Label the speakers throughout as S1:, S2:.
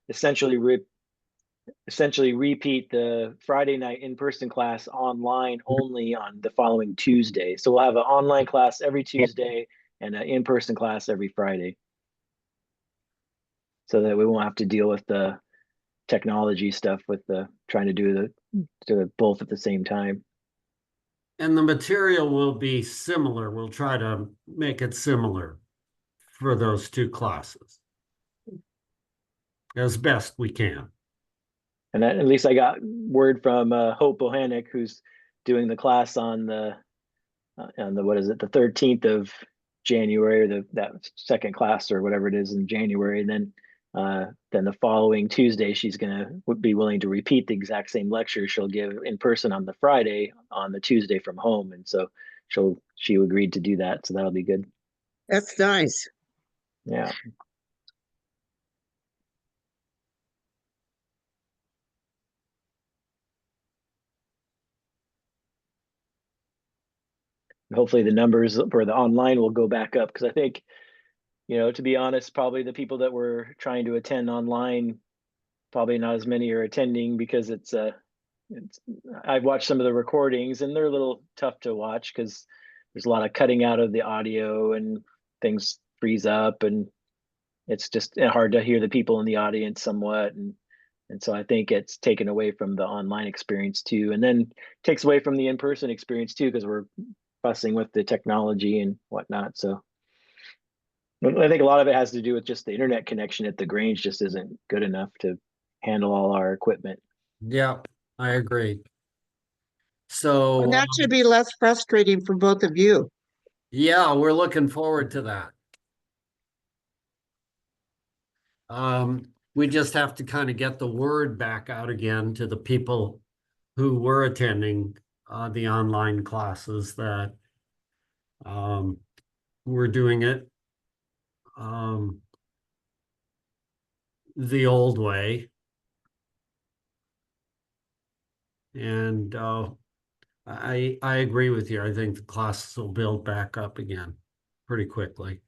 S1: essentially repeat the Friday night in-person class online only on the following Tuesday. So we'll have an online class every Tuesday and an in-person class every Friday, so that we won't have to deal with the technology stuff with the trying to do both at the same time.
S2: And the material will be similar. We'll try to make it similar for those two classes as best we can.
S1: And at least I got word from Hope Bohannick, who's doing the class on the what is it, the 13th of January, or that second class or whatever it is in January. And then the following Tuesday, she's gonna be willing to repeat the exact same lecture she'll give in person on the Friday on the Tuesday from home. And so she agreed to do that. So that'll be good.
S3: That's nice.
S1: Yeah. Hopefully the numbers for the online will go back up, because I think, to be honest, probably the people that were trying to attend online, probably not as many are attending, because I've watched some of the recordings and they're a little tough to watch because there's a lot of cutting out of the audio and things freeze up, and it's just hard to hear the people in the audience somewhat. And so I think it's taken away from the online experience too, and then takes away from the in-person experience too, because we're fussing with the technology and whatnot. So I think a lot of it has to do with just the internet connection at the Grange just isn't good enough to handle all our equipment.
S2: Yeah, I agree. So
S3: And that should be less frustrating for both of you.
S2: yeah, we're looking forward to that. We just have to kind of get the word back out again to the people who were attending the online classes that we're doing it the old way. And I agree with you. I think the classes will build back up again pretty quickly.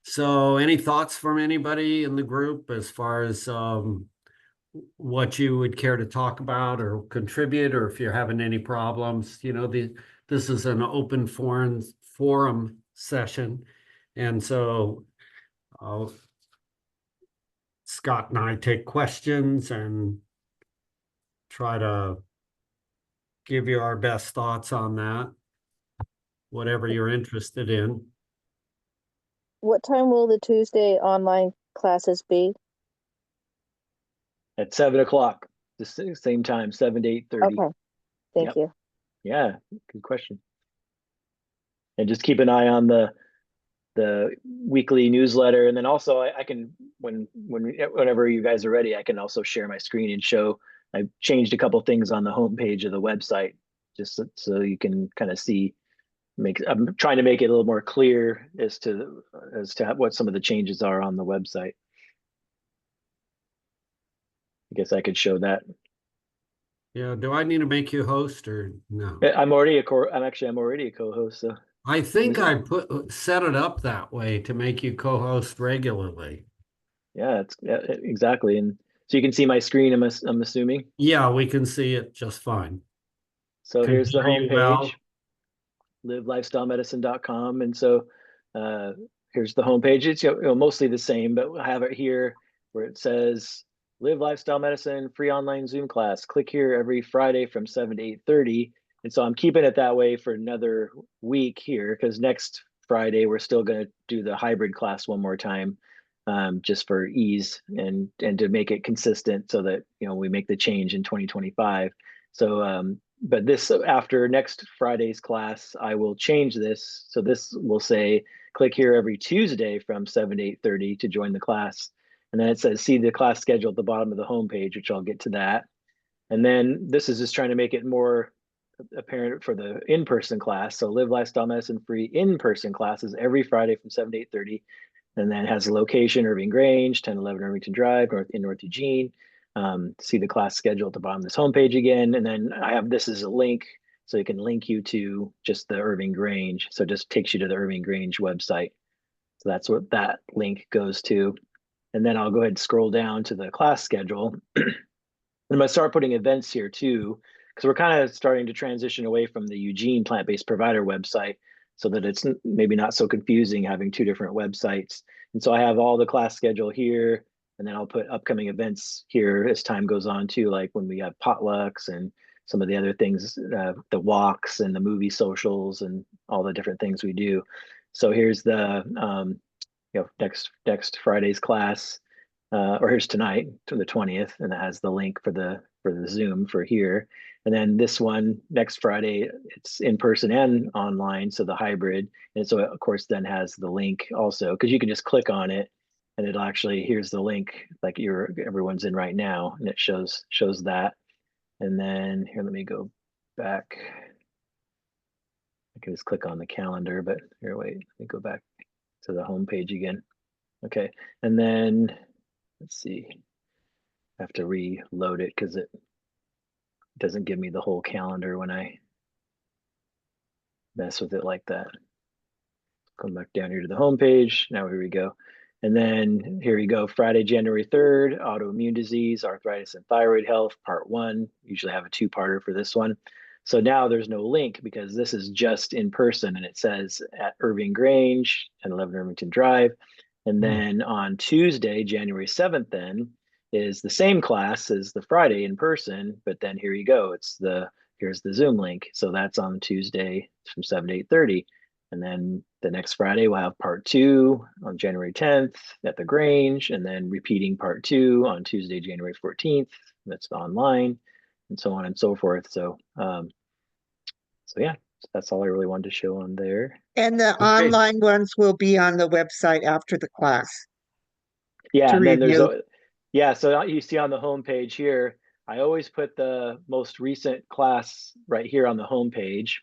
S2: So any thoughts from anybody in the group as far as what you would care to talk about or contribute, or if you're having any problems? This is an open forum session. And so Scott and I take questions and try to give you our best thoughts on that, whatever you're interested in.
S4: What time will the Tuesday online classes be?
S1: At 7:00, the same time, 7 to 8:30.
S4: Okay, thank you.
S1: Yeah, good question. And just keep an eye on the weekly newsletter, and then also I can whenever you guys are ready, I can also share my screen and show. I've changed a couple things on the homepage of the website just so you can kind of see. I'm trying to make it a little more clear as to what some of the changes are on the website. I guess I could show that.
S2: Yeah, do I need to make you host or no?
S1: I'm already a co-host. So
S2: I think I set it up that way to make you co-host regularly.
S1: yeah, exactly. And so you can see my screen, I'm assuming.
S2: Yeah, we can see it just fine.
S1: So
S2: Can
S1: here's the
S2: hear you
S1: homepage,
S2: well.
S1: livelifestylemedicine.com. And so here's the homepage. It's mostly the same, but we'll have it here where it says Live Lifestyle Medicine free online Zoom class. Click here every Friday from 7 to 8:30. And so I'm keeping it that way for another week here, because next Friday we're still going to do the hybrid class one more time, just for ease and to make it consistent, so that we make the change in 2025. So but this, after next Friday's class, I will change this. So this will say, click here every Tuesday from 7 to 8:30 to join the class. And then it says, see the class schedule at the bottom of the homepage, which I'll get to that. And then this is just trying to make it more apparent for the in-person class. So Live Lifestyle Medicine free in-person classes every Friday from 7 to 8:30. And then it has a location, Irving Grange, 1011 Irvington Drive, North Eugene. See the class schedule at the bottom of this homepage again. And then I have this as a link, so it can link you to just the Irving Grange. So it just takes you to the Irving Grange website. So that's what that link goes to. And then I'll go ahead and scroll down to the class schedule. I'm going to start putting events here too, because we're kind of starting to transition away from the Eugene plant-based provider website so that it's maybe not so confusing having two different websites. And so I have all the class schedule here, and then I'll put upcoming events here as time goes on too, like when we have potlucks and some of the other things, the walks and the movie socials and all the different things we do. So here's the next Friday's class, or here's tonight to the 20th, and it has the link for the Zoom for here. And then this one next Friday, it's in person and online, so the hybrid. And so of course then has the link also, because you can just click on it and it'll actually, here's the link like everyone's in right now, and it shows that. And then here, let me go back. I can just click on the calendar, but here, wait, let me go back to the home page again. Okay, and then let's see. I have to reload it because it doesn't give me the whole calendar when I mess with it like that. Come back down here to the home page. Now here we go. And then here we go, Friday, January 3rd, autoimmune disease, arthritis and thyroid health, part 1. Usually have a 2-parter for this one. So now there's no link because this is just in person, and it says at Irving Grange and 11 Irvington Drive. And then on Tuesday, January 7th, then is the same class as the Friday in person, but then here you go. Here's the Zoom link. So that's on Tuesday from 7 to 8:30. And then the next Friday, we'll have part 2 on January 10th at the Grange, and then repeating part 2 on Tuesday, January 14th. That's online, and so on and so forth. So, yeah, that's all I really wanted to show on there.
S3: And the
S2: Okay.
S3: online ones will be on the website after the class.
S1: Yeah,
S3: To
S1: and then
S3: review.
S1: so you see on the home page here, I always put the most recent class right here on the home page.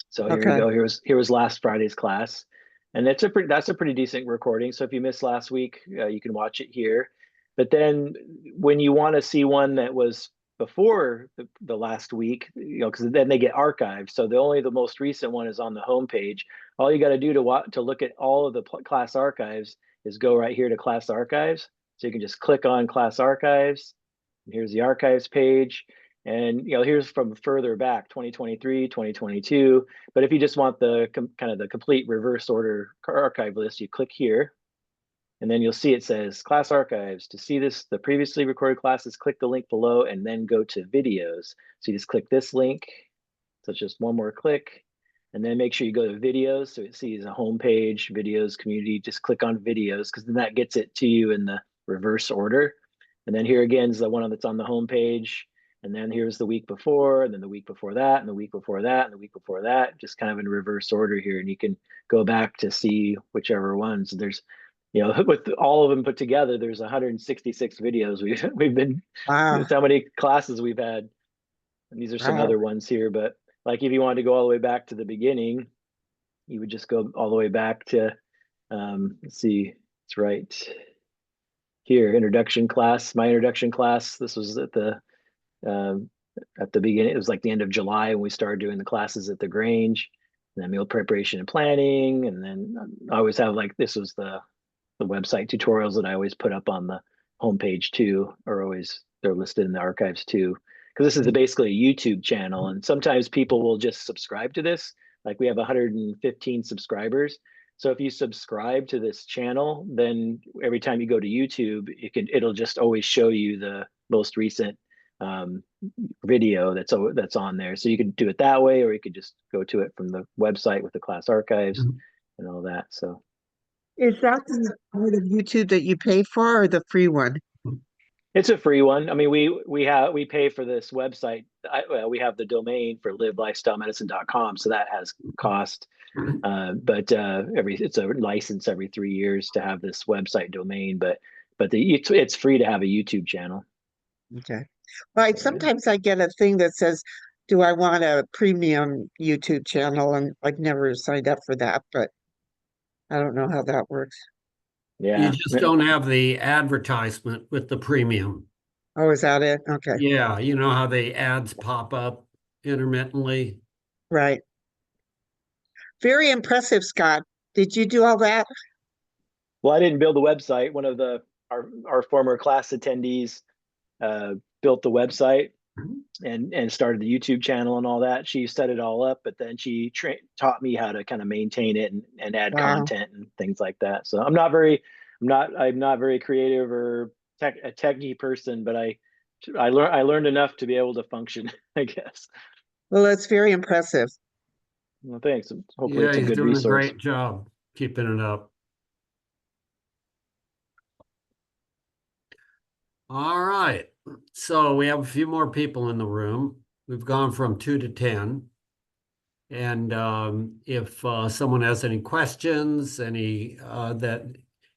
S1: So here we
S3: Okay.
S1: go. Here was last Friday's class, and that's a pretty decent recording. So if you missed last week, you can watch it here. But then when you want to see one that was before the last week, because then they get archived. So the most recent one is on the home page. All you got to do to look at all of the class archives is go right here to class archives. So you can just click on class archives. And here's the archives page. And here's from further back, 2023, 2022. But if you just want the kind of the complete reverse order archive list, you click here, and then you'll see it says class archives. To see the previously recorded classes, click the link below and then go to videos. So you just click this link. So it's just one more click, and then make sure you go to videos. So it sees a home page, videos, community. Just click on videos, because then that gets it to you in the reverse order. And then here again is the one that's on the home page. And then here's the week before, and then the week before that, and the week before that, and the week before that, just kind of in reverse order here. And you can go back to see whichever ones. There's, with all of them put together, there's 166 videos we've been,
S3: Wow.
S1: that's how many classes we've had. And these are some
S3: Wow.
S1: other ones here, but like if you wanted to go all the way back to the beginning, you would just go all the way back to, let's see, it's right here, introduction class, my introduction class. This was at the beginning. It was like the end of July when we started doing the classes at the Grange, and then meal preparation and planning. And then I always have this was the website tutorials that I always put up on the homepage too, they're listed in the archives too. Because this is basically a YouTube channel, and sometimes people will just subscribe to this. Like we have 115 subscribers. So if you subscribe to this channel, then every time you go to YouTube, it'll just always show you the most recent video that's on there. So you can do it that way, or you could just go to it from the website with the class archives and all that. So
S3: Is that the part of YouTube that you pay for, or the free one?
S1: it's a free one. I mean, we pay for this website. We have the domain for livelifestylemedicine.com, so that has cost. But it's a license every 3 years to have this website domain. But it's free to have a YouTube channel.
S3: Okay. Well, sometimes I get a thing that says, do I want a premium YouTube channel? And I've never signed up for that, but I don't know how that works.
S1: Yeah,
S2: You just don't have the advertisement with the premium.
S3: Oh, is that it? Okay.
S2: Yeah, you know how the ads pop up intermittently?
S3: Right. Very impressive, Scott. Did you do all that?
S1: Well, I didn't build the website. One of our former class attendees built the website and started the YouTube channel and all that. She set it all up, but then she taught me how to kind of maintain it and add
S3: Wow.
S1: content and things like that. So I'm not very creative or a techie person, but I learned enough to be able to function, I guess.
S3: Well, that's very impressive.
S1: Well, thanks. Hopefully
S2: Yeah,
S1: it's a
S2: he's
S1: good
S2: doing a
S1: resource.
S2: great job keeping it up. All right. So we have a few more people in the room. We've gone from 2 to 10. And if someone has any questions, anything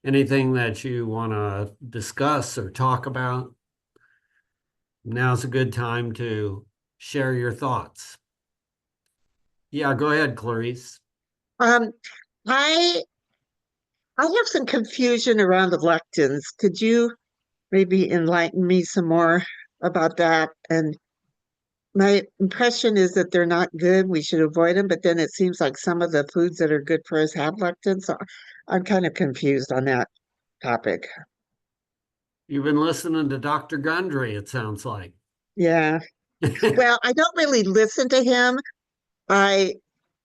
S2: that you want to discuss or talk about, now's a good time to share your thoughts. Yeah, go ahead, Clarice.
S3: I I have some confusion around the lectins. Could you maybe enlighten me some more about that? And my impression is that they're not good. We should avoid them, but then it seems like some of the foods that are good for us have lectins. So I'm kind of confused on that topic.
S2: You've been listening to Dr. Gundry, it sounds like.
S3: Yeah. Well, I don't really listen to him.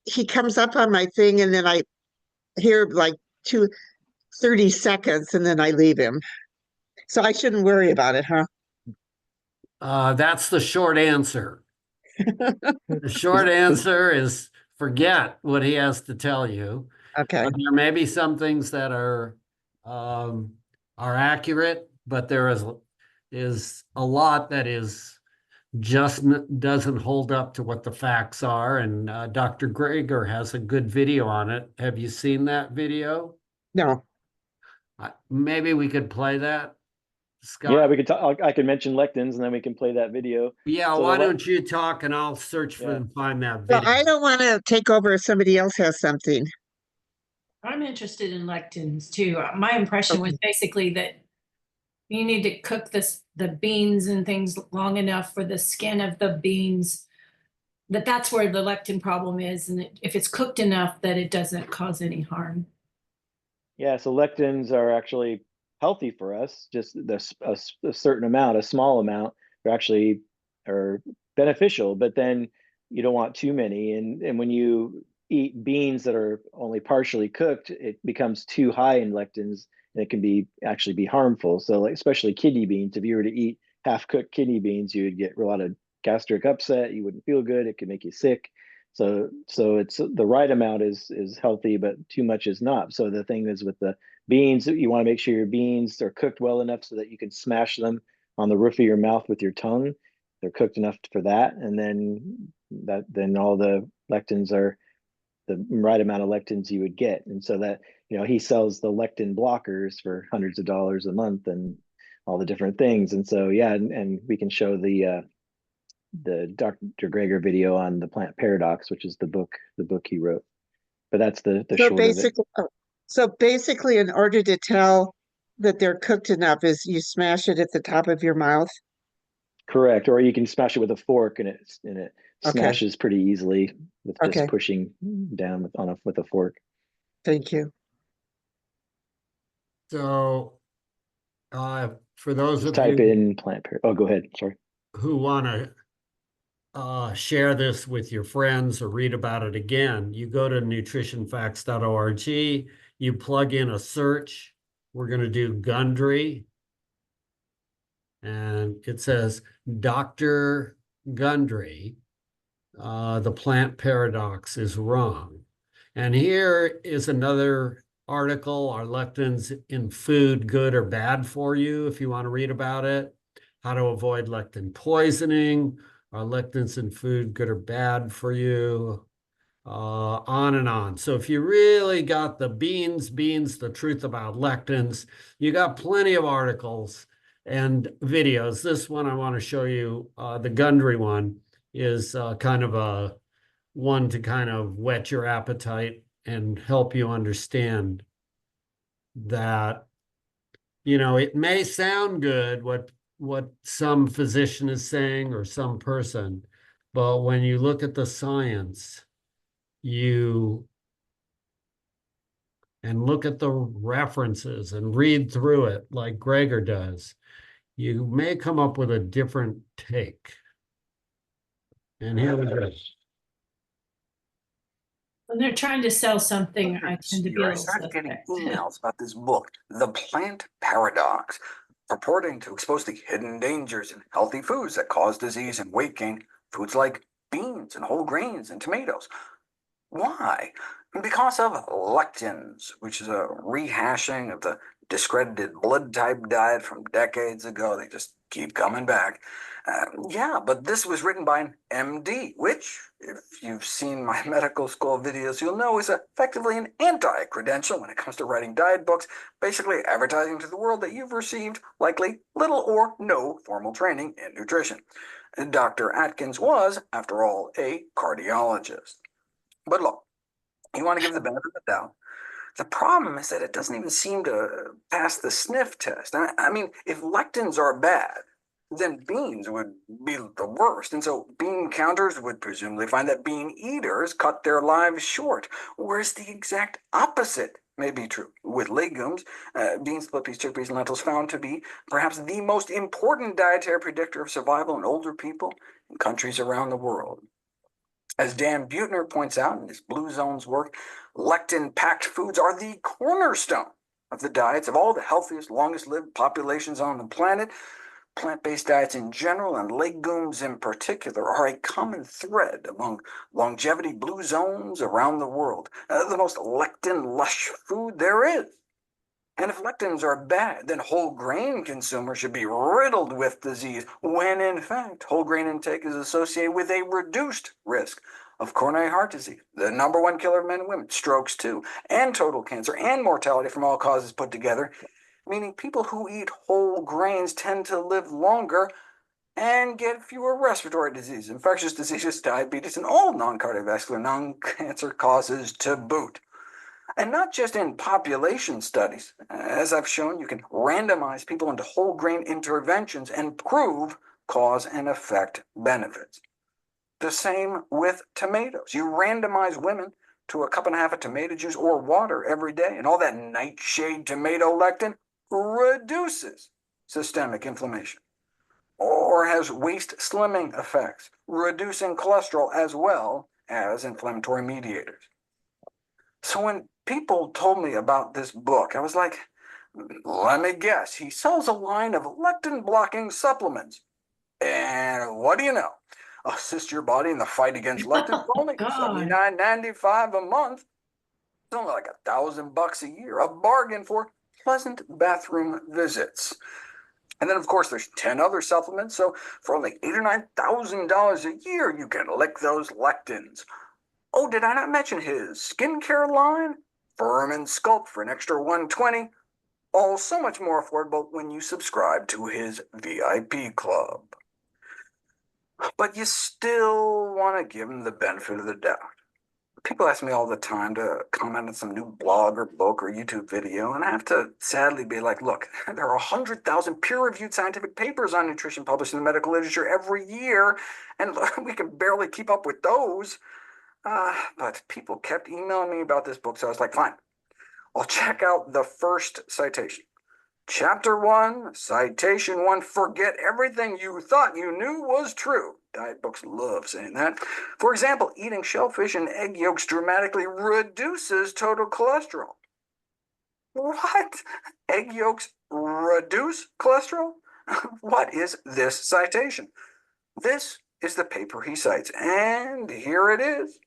S3: He comes up on my thing and then I hear like 30 seconds and then I leave him. So I shouldn't worry about it, huh?
S2: That's the short answer. The short answer is forget what he has to tell you.
S3: Okay.
S2: There may be some things that are accurate, but there is a lot that is just doesn't hold up to what the facts are. And Dr. Greger has a good video on it. Have you seen that video?
S3: No.
S2: Maybe we could play that, Scott.
S1: Yeah, we could talk. I could mention lectins, and then we can play that video.
S2: Yeah,
S1: So
S2: why don't you talk and I'll search for
S1: Yeah.
S2: and find that
S3: Well,
S2: video.
S3: I don't want to take over if somebody else has something.
S5: I'm interested in lectins too. My impression was basically that you need to cook the beans and things long enough for the skin of the beans, that's where the lectin problem is, and if it's cooked enough that it doesn't cause any harm.
S1: Yeah, so lectins are actually healthy for us. Just a certain amount, a small amount, are beneficial. But then you don't want too many. And when you eat beans that are only partially cooked, it becomes too high in lectins, and it can actually be harmful. So, like especially kidney beans, if you were to eat half-cooked kidney beans, you would get a lot of gastric upset. You wouldn't feel good. It could make you sick. So it's the right amount is healthy, but too much is not. So the thing is with the beans, you want to make sure your beans are cooked well enough so that you can smash them on the roof of your mouth with your tongue. They're cooked enough for that, and then all the lectins are the right amount of lectins you would get. And so that, he sells the lectin blockers for hundreds of dollars a month and all the different things. And so and we can show the Dr. Greger video on the plant paradox, which is the book he wrote. But that's the
S3: So
S1: short of it.
S3: basically, in order to tell that they're cooked enough, is you smash it at the top of your mouth.
S1: Correct. Or you can smash it with a fork, and it
S3: Okay.
S1: smashes pretty easily with
S3: Okay.
S1: just pushing down with a fork.
S3: Thank you.
S2: So for those
S1: Just
S2: of
S1: type
S2: you
S1: in plant paradox. Oh, go ahead. Sorry.
S2: who want to share this with your friends or read about it again, you go to nutritionfacts.org, you plug in a search. We're going to do Gundry. And it says, Dr. Gundry, the plant paradox is wrong. And here is another article, Are Lectins in Food Good or Bad for You? If you want to read about it. How to avoid lectin poisoning. Are lectins in food good or bad for you? On and on. So if you really got the beans, the truth about lectins, you got plenty of articles and videos. This one I want to show you, the Gundry one, is kind of a one to kind of whet your appetite and help you understand that, it may sound good what some physician is saying or some person, but when you look at the science, you and look at the references and read through it like Gregor does, you may come up with a different take. And here we go.
S5: When they're trying to sell something, I tend to be a
S6: I
S5: little
S6: started getting
S5: suspect.
S6: emails about this book, The Plant Paradox, purporting to expose the hidden dangers in healthy foods that cause disease and weight gain, foods like beans and whole grains and tomatoes. Why? Because of lectins, which is a rehashing of the discredited blood type diet from decades ago. They just keep coming back. Yeah, but this was written by an MD, which, if you've seen my medical school videos, you'll know is effectively an anti-credential when it comes to writing diet books, basically advertising to the world that you've received likely little or no formal training in nutrition. Dr. Atkins was, after all, a cardiologist. But look, you want to give the benefit of the doubt. The problem is that it doesn't even seem to pass the sniff test. I mean, if lectins are bad, then beans would be the worst. And so bean counters would presumably find that bean eaters cut their lives short, whereas the exact opposite may be true. With legumes, beans, split peas, chickpeas, and lentils found to be perhaps the most important dietary predictor of survival in older people in countries around the world. As Dan Buettner points out in his Blue Zones work, lectin-packed foods are the cornerstone of the diets of all the healthiest, longest-lived populations on the planet. Plant-based diets in general and legumes in particular are a common thread among longevity blue zones around the world. The most lectin-lush food there is. And if lectins are bad, then whole grain consumers should be riddled with disease, when in fact whole grain intake is associated with a reduced risk of coronary heart disease, the #1 killer of men and women, strokes too, and total cancer, and mortality from all causes put together, meaning people who eat whole grains tend to live longer and get fewer respiratory diseases, infectious diseases, diabetes, and all non-cardiovascular, non-cancer causes to boot. And not just in population studies. As I've shown, you can randomize people into whole grain interventions and prove cause and effect benefits. The same with tomatoes. You randomize women to a cup and a half of tomato juice or water every day, and all that nightshade tomato lectin reduces systemic inflammation or has waist slimming effects, reducing cholesterol as well as inflammatory mediators. So when people told me about this book, I was like, let me guess, he sells a line of lectin-blocking supplements. And what do you know? Assist your body in the fight against lectin for only
S5: God.
S6: $79.95 a month. It's only like $1,000 a year, a bargain for pleasant bathroom visits. And then, of course, there's 10 other supplements. So for only $8,000 or $9,000 a year, you can lick those lectins. Oh, did I not mention his skincare line? Firm and Sculpt for an extra $120. All so much more affordable when you subscribe to his VIP club. But you still want to give him the benefit of the doubt. People ask me all the time to comment on some new blog or book or YouTube video, and I have to sadly be like, look, there are 100,000 peer-reviewed scientific papers on nutrition published in the medical literature every year, and we can barely keep up with those. But people kept emailing me about this book, so I was like, fine, I'll check out the first citation. Chapter 1, Citation 1, forget everything you thought you knew was true. Diet books love saying that. For example, eating shellfish and egg yolks dramatically reduces total cholesterol. What? Egg yolks reduce cholesterol? What is this citation? This is the paper he cites, and here it is.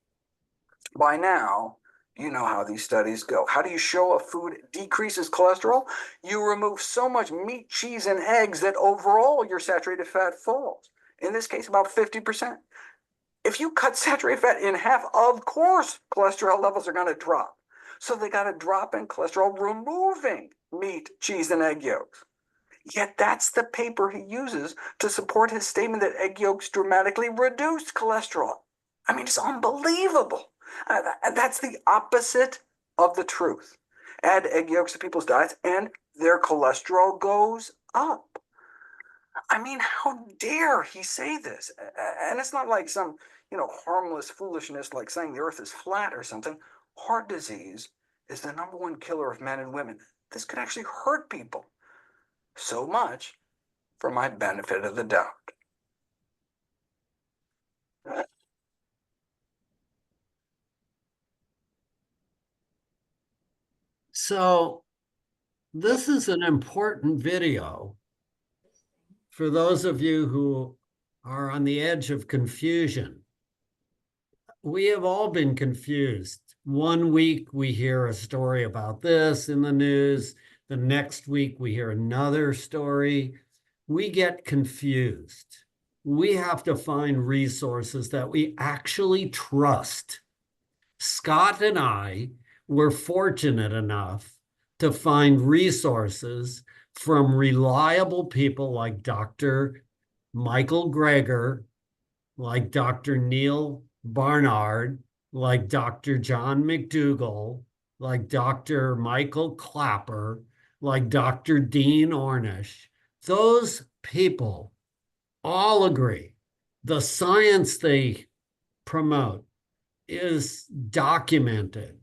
S6: By now, you know how these studies go. How do you show a food decreases cholesterol? You remove so much meat, cheese, and eggs that overall your saturated fat falls. In this case, about 50%. If you cut saturated fat in half, of course, cholesterol levels are going to drop. So they got to drop in cholesterol removing meat, cheese, and egg yolks. Yet that's the paper he uses to support his statement that egg yolks dramatically reduced cholesterol. I mean, it's unbelievable. That's the opposite of the truth. Add egg yolks to people's diets and their cholesterol goes up. I mean, how dare he say this? And it's not like some, harmless foolishness like saying the earth is flat or something. Heart disease is the #1 killer of men and women. This could actually hurt people. So much for my benefit of the doubt.
S2: So this is an important video for those of you who are on the edge of confusion. We have all been confused. One week we hear a story about this in the news. The next week we hear another story. We get confused. We have to find resources that we actually trust. Scott and I were fortunate enough to find resources from reliable people like Dr. Michael Greger, like Dr. Neil Barnard, like Dr. John McDougall, like Dr. Michael Clapper, like Dr. Dean Ornish. Those people all agree the science they promote is documented.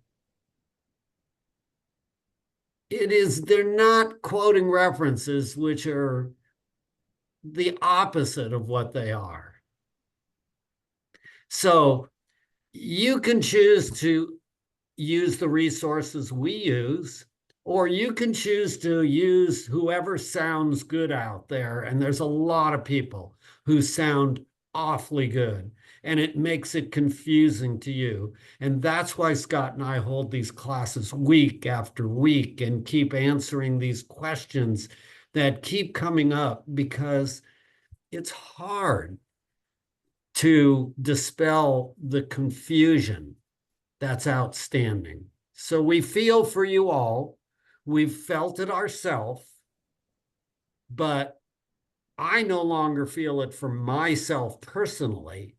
S2: They're not quoting references which are the opposite of what they are. So you can choose to use the resources we use, or you can choose to use whoever sounds good out there. And there's a lot of people who sound awfully good, and it makes it confusing to you. And that's why Scott and I hold these classes week after week and keep answering these questions that keep coming up, because it's hard to dispel the confusion that's outstanding. So we feel for you all. We've felt it ourselves, but I no longer feel it for myself personally.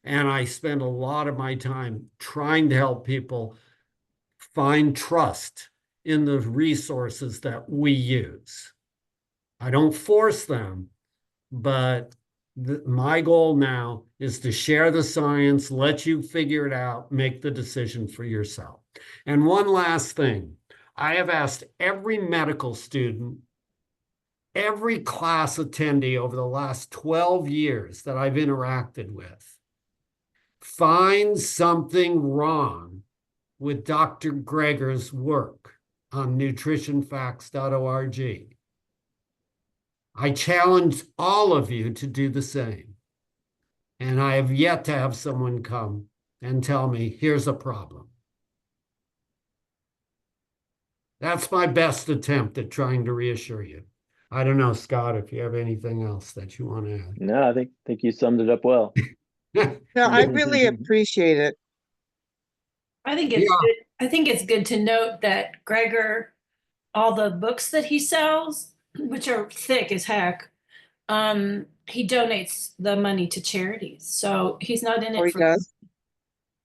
S2: And I spend a lot of my time trying to help people find trust in the resources that we use. I don't force them, but my goal now is to share the science, let you figure it out, make the decision for yourself. And one last thing, I have asked every medical student, every class attendee over the last 12 years that I've interacted with, find something wrong with Dr. Greger's work on nutritionfacts.org. I challenge all of you to do the same. And I have yet to have someone come and tell me, here's a problem. That's my best attempt at trying to reassure you. I don't know, Scott, if you have anything else that you want to add.
S1: No, I think you summed it up well.
S3: No, I really appreciate it.
S5: I think it's good. I think it's good to note that Greger, all the books that he sells, which are thick as heck, he donates the money to charities. So he's not in
S3: Oh,
S5: it
S3: he
S5: for
S3: does?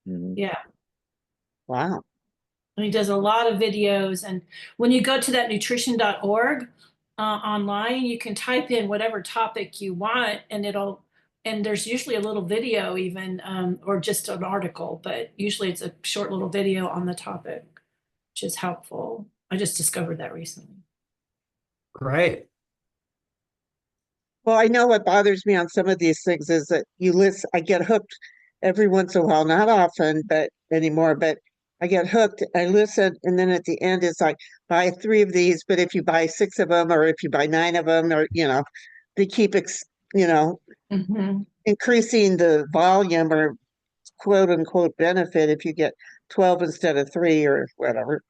S1: Mhm.
S5: yeah.
S3: Wow.
S5: And he does a lot of videos. And when you go to that nutrition.org online, you can type in whatever topic you want, and there's usually a little video even, or just an article, but usually it's a short little video on the topic, which is helpful. I just discovered that recently.
S2: Great.
S3: Well, I know what bothers me on some of these things is that I get hooked every once in a while, not often, but anymore, but I get hooked, I listen, and then at the end it's like, buy 3 of these, but if you buy 6 of them, or if you buy 9 of them, or, they keep,
S5: Mhm.
S3: increasing the volume or quote unquote benefit if you get 12 instead of 3 or whatever.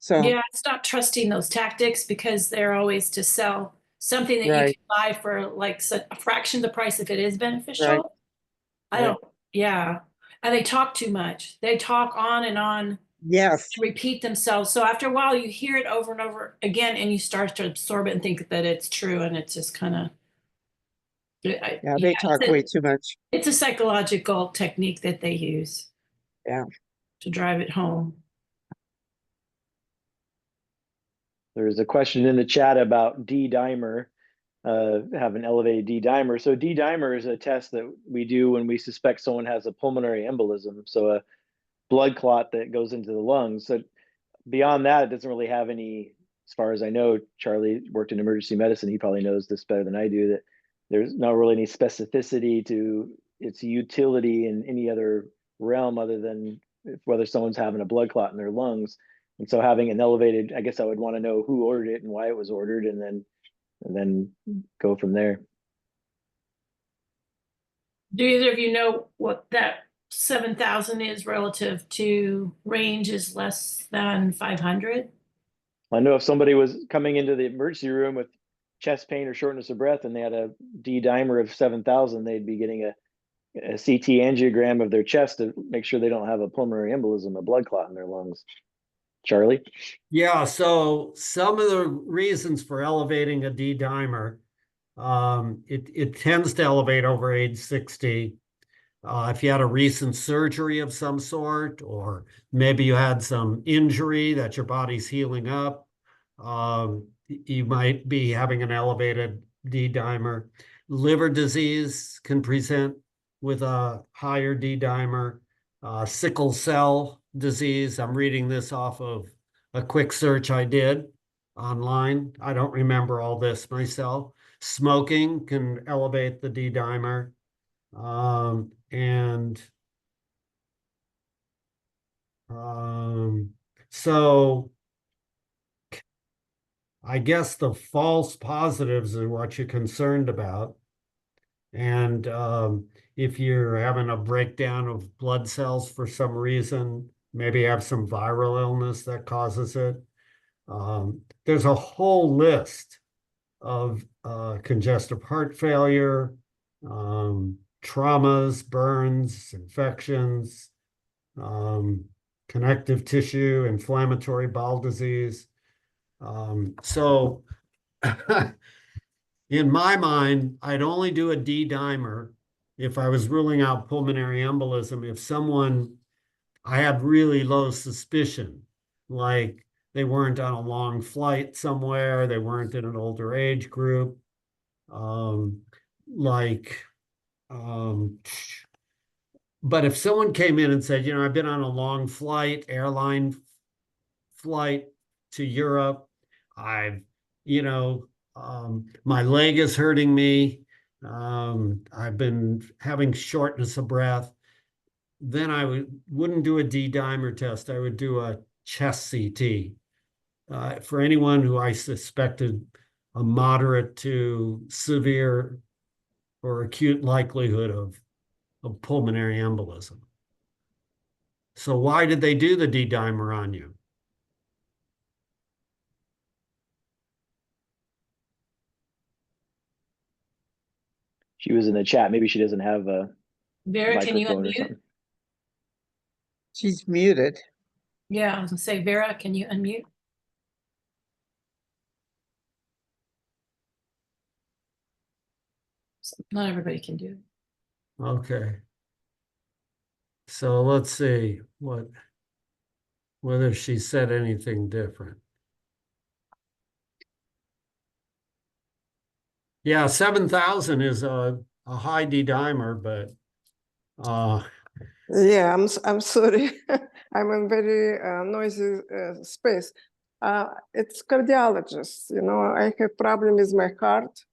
S3: So,
S5: Yeah, stop trusting those tactics because they're always to sell something that you
S3: right,
S5: can buy for like a fraction of the price if it is beneficial.
S3: right,
S5: I
S3: right.
S5: don't, yeah. And they talk too much. They talk on and on,
S3: Yes,
S5: repeat themselves. So after a while, you hear it over and over again, and you start to absorb it and think that it's true. And it's just kind of,
S3: yeah, they talk way too much.
S5: it's a psychological technique that they use.
S3: Yeah.
S5: To drive it home.
S1: There's a question in the chat about D-dimer, have an elevated D-dimer. So D-dimer is a test that we do when we suspect someone has a pulmonary embolism, so a blood clot that goes into the lungs. So beyond that, it doesn't really have any, as far as I know, Charlie worked in emergency medicine. He probably knows this better than I do, that there's not really any specificity to its utility in any other realm other than whether someone's having a blood clot in their lungs. And so having an elevated, I guess I would want to know who ordered it and why it was ordered, and then go from there.
S5: Do either of you know what that 7,000 is relative to range is less than 500?
S1: I know if somebody was coming into the emergency room with chest pain or shortness of breath and they had a D dimer of 7,000, they'd be getting a CT angiogram of their chest to make sure they don't have a pulmonary embolism, a blood clot in their lungs. Charlie?
S2: Yeah, so some of the reasons for elevating a D dimer, it tends to elevate over age 60. If you had a recent surgery of some sort, or maybe you had some injury that your body's healing up, you might be having an elevated D dimer. Liver disease can present with a higher D dimer. Sickle cell disease, I'm reading this off of a quick search I did online. I don't remember all this myself. Smoking can elevate the D dimer. So I guess the false positives are what you're concerned about. And if you're having a breakdown of blood cells for some reason, maybe you have some viral illness that causes it. There's a whole list of congestive heart failure, traumas, burns, infections, connective tissue, inflammatory bowel disease. So in my mind, I'd only do a D dimer if I was ruling out pulmonary embolism. If I had really low suspicion, like they weren't on a long flight somewhere, they weren't in an older age group, but if someone came in and said, I've been on a long airline flight to Europe, my leg is hurting me, I've been having shortness of breath, then I wouldn't do a D dimer test. I would do a chest CT. For anyone who I suspected a moderate to severe or acute likelihood of pulmonary embolism. So why did they do the D dimer on you?
S1: She was in the chat. Maybe she doesn't have a
S5: Vera, can you
S1: microphone or
S5: unmute?
S1: something.
S3: She's muted.
S5: Yeah, I was gonna say, Vera, can you unmute? Not everybody can do it.
S2: Okay. So let's see whether she said anything different. Yeah, 7,000 is a high D dimer, but
S7: Yeah, I'm sorry. I'm in very noisy space. It's cardiologist, I have problem with my heart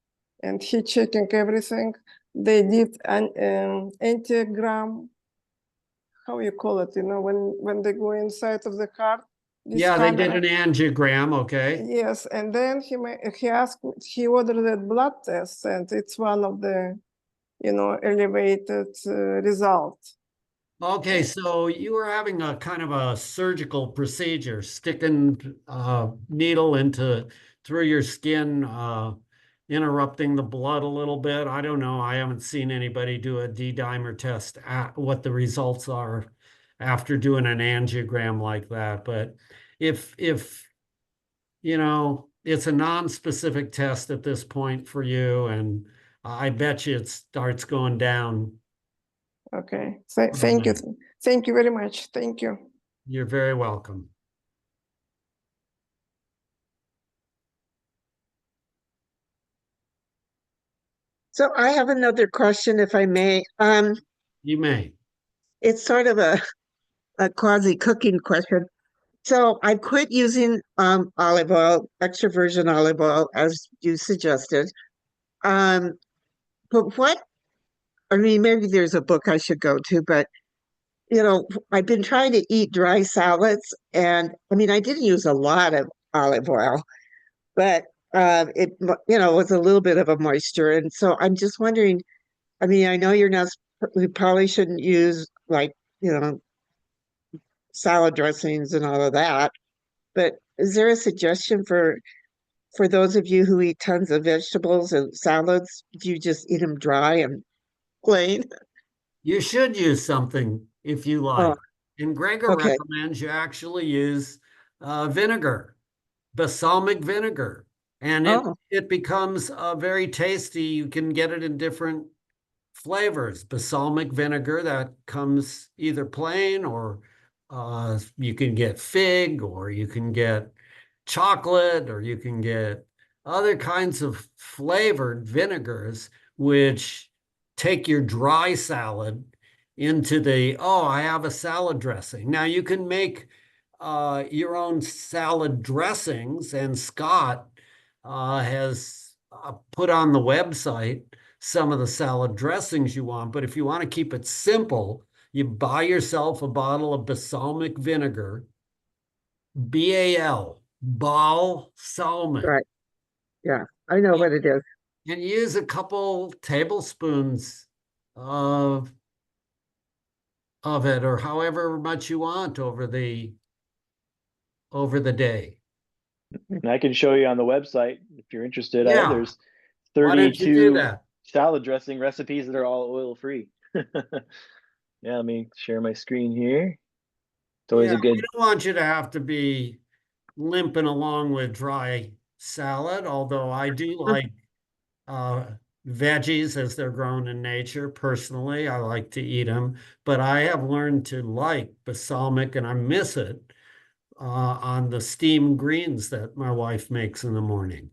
S7: and he checking everything. They did an angiogram, how you call it, when they go inside of the heart.
S2: yeah, they did an angiogram, okay.
S7: Yes, and then he ordered a blood test and it's one of the, elevated result.
S2: Okay, so you were having a kind of a surgical procedure, sticking a needle through your skin, interrupting the blood a little bit. I don't know. I haven't seen anybody do a D dimer test what the results are after doing an angiogram like that. But if it's a non-specific test at this point for you, and I bet you it starts going down.
S7: Okay, thank you. Thank you very much. Thank you.
S2: You're very welcome.
S3: So I have another question, if I may.
S2: You may.
S3: It's sort of a quasi cooking question. So I quit using olive oil, extra virgin olive oil, as you suggested. Um, but what, I mean, maybe there's a book I should go to, but I've been trying to eat dry salads, and I mean, I didn't use a lot of olive oil, but was a little bit of a moisture. And so I'm just wondering, I mean, I know you probably shouldn't use like, you know, salad dressings and all of that, but is there a suggestion for those of you who eat tons of vegetables and salads? Do you just eat them dry and plain?
S2: You should use something if you
S3: Oh,
S2: like. And Gregor
S3: okay.
S2: recommends you actually use vinegar, balsamic vinegar. And
S3: Oh,
S2: it becomes very tasty. You can get it in different flavors. Balsamic vinegar that comes either plain, or you can get fig, or you can get chocolate, or you can get other kinds of flavored vinegars, which take your dry salad into I have a salad dressing. Now you can make your own salad dressings, and Scott has put on the website some of the salad dressings you want. But if you want to keep it simple, you buy yourself a bottle of balsamic vinegar, BAL, balsamic,
S3: right. Yeah, I know what it is.
S2: and use a couple tablespoons of it, or however much you want over the day.
S1: And I can show you on the website if you're interested.
S2: Yeah.
S1: There's
S2: Why don't you do
S1: 32
S2: that?
S1: salad dressing recipes that are all oil free. Yeah, let me share my screen here. It's always
S2: Yeah,
S1: a
S2: we
S1: good.
S2: don't want you to have to be limping along with dry salad, although I do like uh, veggies as they're grown in nature. Personally, I like to eat them, but I have learned to like balsamic, and I miss it on the steamed greens that my wife makes in the morning.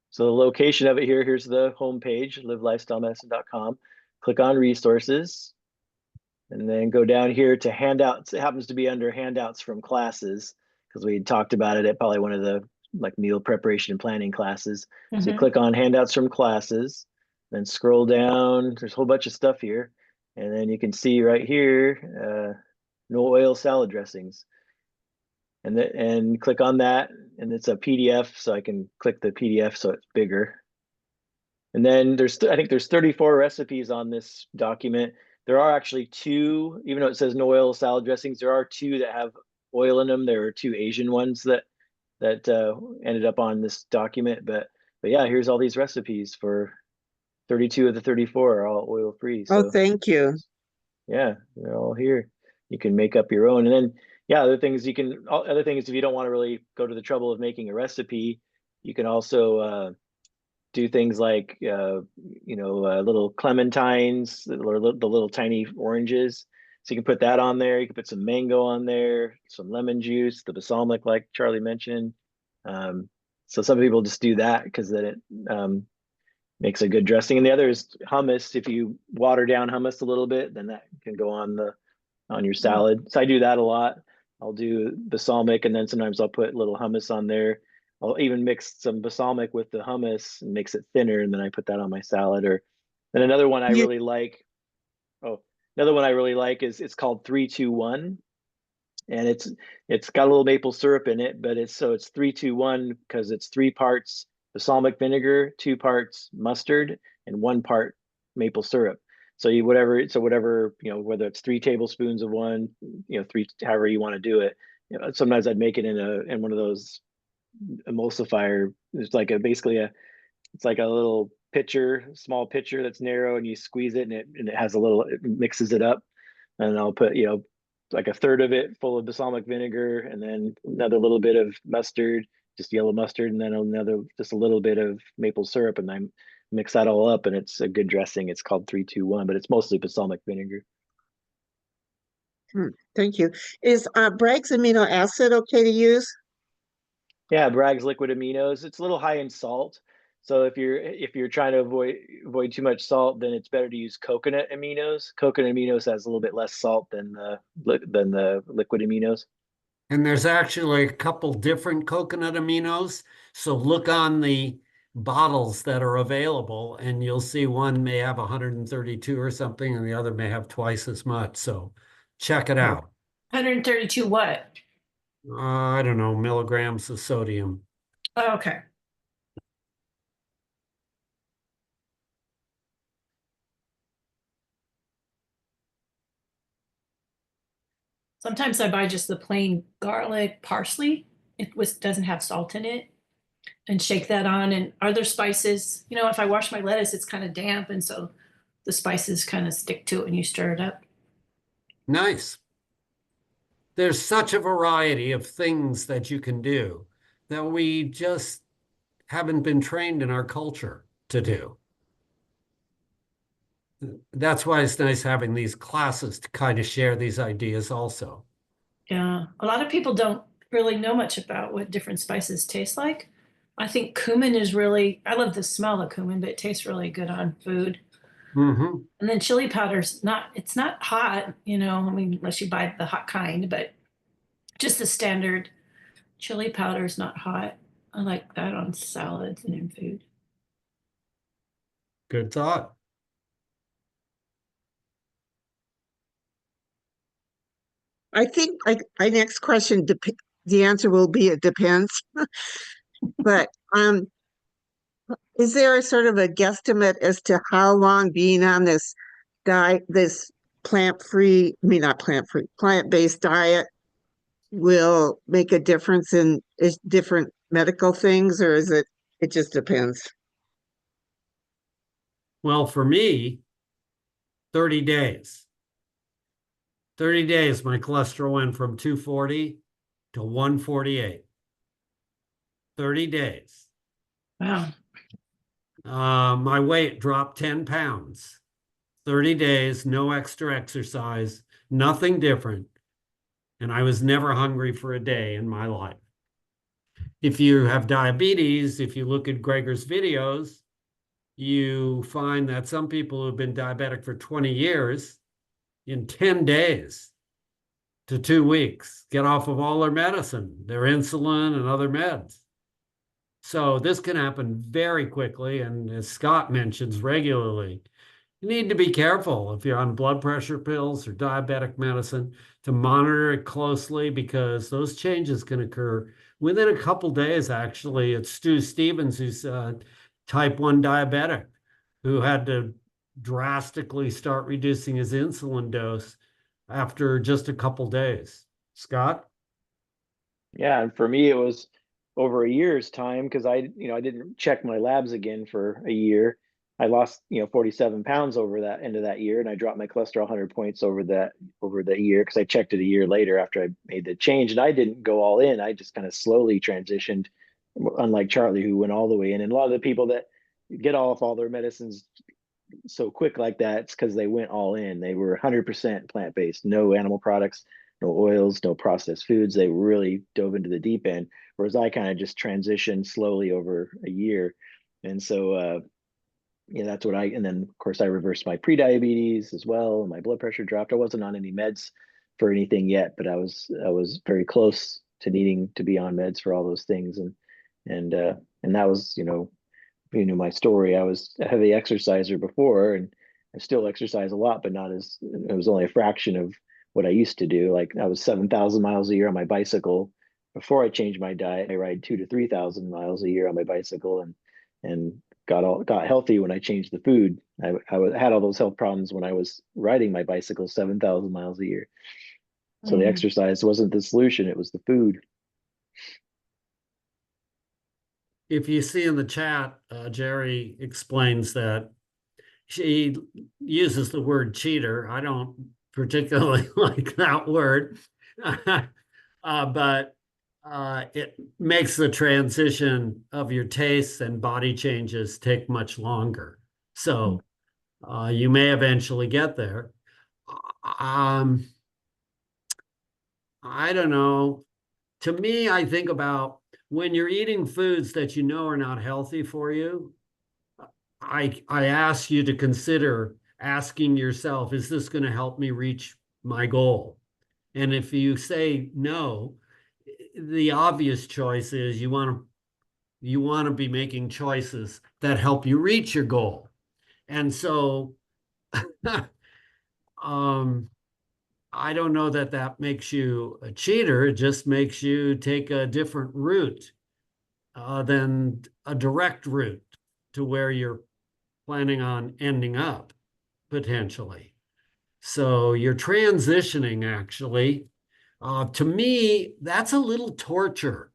S1: So the location of it here's the homepage, livelifestylemedicine.com. Click on resources and then go down here to handouts. It happens to be under handouts from classes because we talked about it at probably one of the like meal preparation and planning classes. So you
S5: Mhm.
S1: click on handouts from classes, then scroll down. There's a whole bunch of stuff here. And then you can see right here, no oil salad dressings. And click on that, and it's a PDF, so I can click the PDF so it's bigger. And then I think there's 34 recipes on this document. There are actually two, even though it says no oil salad dressings, there are two that have oil in them. There are two Asian ones that ended up on this document. But yeah, here's all these recipes for 32 of the 34 are all oil free.
S3: Oh,
S1: So
S3: thank you.
S1: yeah, they're all here. You can make up your own. And then, yeah, other things if you don't want to really go to the trouble of making a recipe, you can also do things like, little clementines or the little tiny oranges. So you can put that on there. You can put some mango on there, some lemon juice, the balsamic, like Charlie mentioned. So some people just do that because then it makes a good dressing. And the other is hummus. If you water down hummus a little bit, then that can go on your salad. So I do that a lot. I'll do balsamic, and then sometimes I'll put little hummus on there. I'll even mix some balsamic with the hummus and makes it thinner, and then I put that on my salad. Or then another one I
S3: You,
S1: really like. Oh, another one I really like is it's called 3-2-1, and it's got a little maple syrup in it, but it's 3-2-1 because it's 3 parts balsamic vinegar, 2 parts mustard, and 1 part maple syrup. So whatever, whether it's 3 tablespoons of one, three, however you want to do it. Sometimes I'd make it in one of those emulsifier. It's like it's like a little small pitcher that's narrow, and you squeeze it, and it has it mixes it up. And I'll put, like a third of it full of balsamic vinegar, and then another little bit of mustard, just yellow mustard, and then just a little bit of maple syrup, and I mix that all up, and it's a good dressing. It's called 3-2-1, but it's mostly balsamic vinegar.
S3: thank you. Is Bragg's amino acid okay to use?
S1: Yeah, Bragg's liquid aminos. It's a little high in salt. So if you're trying to avoid too much salt, then it's better to use coconut aminos. Coconut aminos has a little bit less salt than the liquid aminos.
S2: And there's actually a couple different coconut aminos. So look on the bottles that are available, and you'll see one may have 132 or something, and the other may have twice as much. So check it out.
S5: 132 what?
S2: I don't know, milligrams of sodium.
S5: Oh, okay. Sometimes I buy just the plain garlic, parsley. It doesn't have salt in it, and shake that on. And other spices, you know, if I wash my lettuce, it's kind of damp, and so the spices kind of stick to it when you stir it up.
S2: Nice. There's such a variety of things that you can do that we just haven't been trained in our culture to do. That's why it's nice having these classes to kind of share these ideas also.
S5: Yeah, a lot of people don't really know much about what different spices taste like. I think cumin is really, I love the smell of cumin, but it tastes really good on food.
S2: Mm-hmm.
S5: And then chili powder's not, it's not hot, you know, I mean, unless you buy the hot kind, but just the standard chili powder is not hot. I like that on salads and in food.
S2: Good thought.
S3: I think my next question, the answer will be it depends. But is there a sort of a guesstimate as to how long being on this diet, this plant-free, I mean, not plant-free, plant-based diet will make a difference in different medical things, or is it just depends?
S2: Well, for me, 30 days. 30 days, my cholesterol went from 240 to 148. 30 days.
S5: Wow.
S2: My weight dropped 10 pounds. 30 days, no extra exercise, nothing different. And I was never hungry for a day in my life. If you have diabetes, if you look at Gregor's videos, you find that some people who've been diabetic for 20 years, in 10 days to 2 weeks, get off of all their medicine, their insulin and other meds. So this can happen very quickly. And as Scott mentions regularly, you need to be careful if you're on blood pressure pills or diabetic medicine to monitor it closely, because those changes can occur within a couple days. Actually, it's Stu Stevens, who's type 1 diabetic, who had to drastically start reducing his insulin dose after just a couple days. Scott?
S1: Yeah, and for me it was over a year's time because I didn't check my labs again for a year. I lost 47 pounds over that end of that year, and I dropped my cholesterol 100 points over the year because I checked it a year later after I made the change, and I didn't go all in. I just kind of slowly transitioned, unlike Charlie, who went all the way in. And a lot of the people that get off all their medicines so quick like that, it's because they went all in. They were 100% plant-based, no animal products, no oils, no processed foods. They really dove into the deep end, whereas I kind of just transitioned slowly over a year. And so that's what and then of course I reversed my pre-diabetes as well, and my blood pressure dropped. I wasn't on any meds for anything yet, but I was very close to needing to be on meds for all those things. And that was, my story. I was a heavy exerciser before, and I still exercise a lot, but not as, it was only a fraction of what I used to do. Like I was 7,000 miles a year on my bicycle before I changed my diet. I ride 2,000 to 3,000 miles a year on my bicycle, and got healthy when I changed the food. I had all those health problems when I was riding my bicycle 7,000 miles a year. So the exercise wasn't the solution; it was the food.
S2: If you see in the chat, Jerry explains that she uses the word cheater. I don't particularly like that word, but it makes the transition of your tastes and body changes take much longer. So you may eventually get there. I don't know. To me, I think about when you're eating foods that you know are not healthy for you, I ask you to consider asking yourself, is this going to help me reach my goal? And if you say no, the obvious choice is you want to be making choices that help you reach your goal. And so I don't know that that makes you a cheater. It just makes you take a different route than a direct route to where you're planning on ending up potentially. So you're transitioning actually. To me, that's a little torture,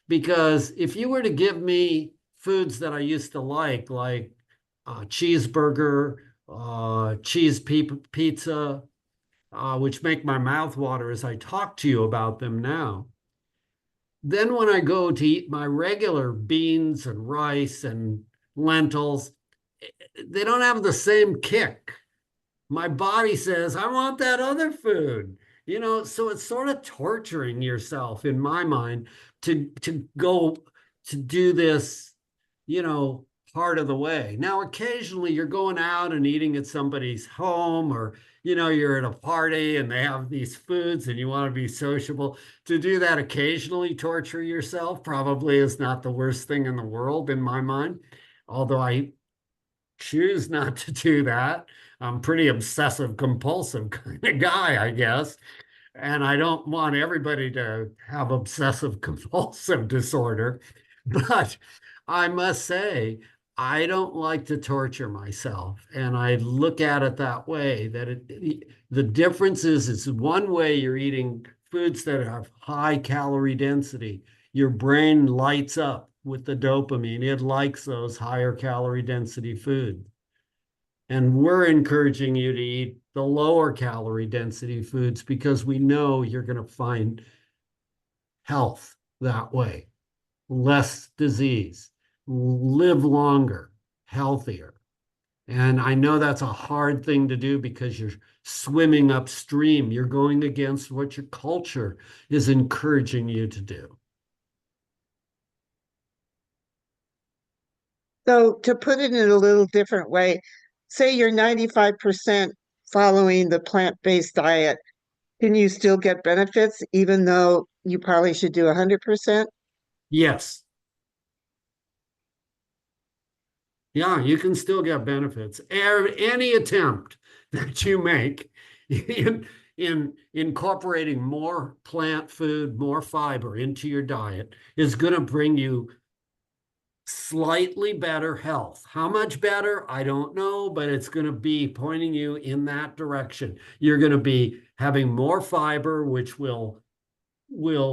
S2: because if you were to give me foods that I used to like cheeseburger, cheese pizza, which make my mouth water as I talk to you about them now. Then when I go to eat my regular beans and rice and lentils, they don't have the same kick. My body says, I want that other food. So it's sort of torturing yourself in my mind to go to do this, part of the way. Now, occasionally you're going out and eating at somebody's home, or, you're at a party and they have these foods and you want to be sociable. To do that occasionally, torture yourself, probably is not the worst thing in the world in my mind. Although I choose not to do that. I'm pretty obsessive compulsive kind of guy, I guess. And I don't want everybody to have obsessive compulsive disorder. But I must say, I don't like to torture myself. And I look at it that way, that the difference is it's one way you're eating foods that have high calorie density. Your brain lights up with the dopamine. It likes those higher calorie density foods. And we're encouraging you to eat the lower calorie density foods because we know you're going to find health that way, less disease, live longer, healthier. And I know that's a hard thing to do because you're swimming upstream. You're going against what your culture is encouraging you to do.
S3: So to put it in a little different way, say you're 95% following the plant-based diet, can you still get benefits even though you probably should do 100%?
S2: Yes. Yeah, you can still get benefits. Any attempt that you make in incorporating more plant food, more fiber into your diet is going to bring you slightly better health. How much better? I don't know, but it's going to be pointing you in that direction. You're going to be having more fiber, which will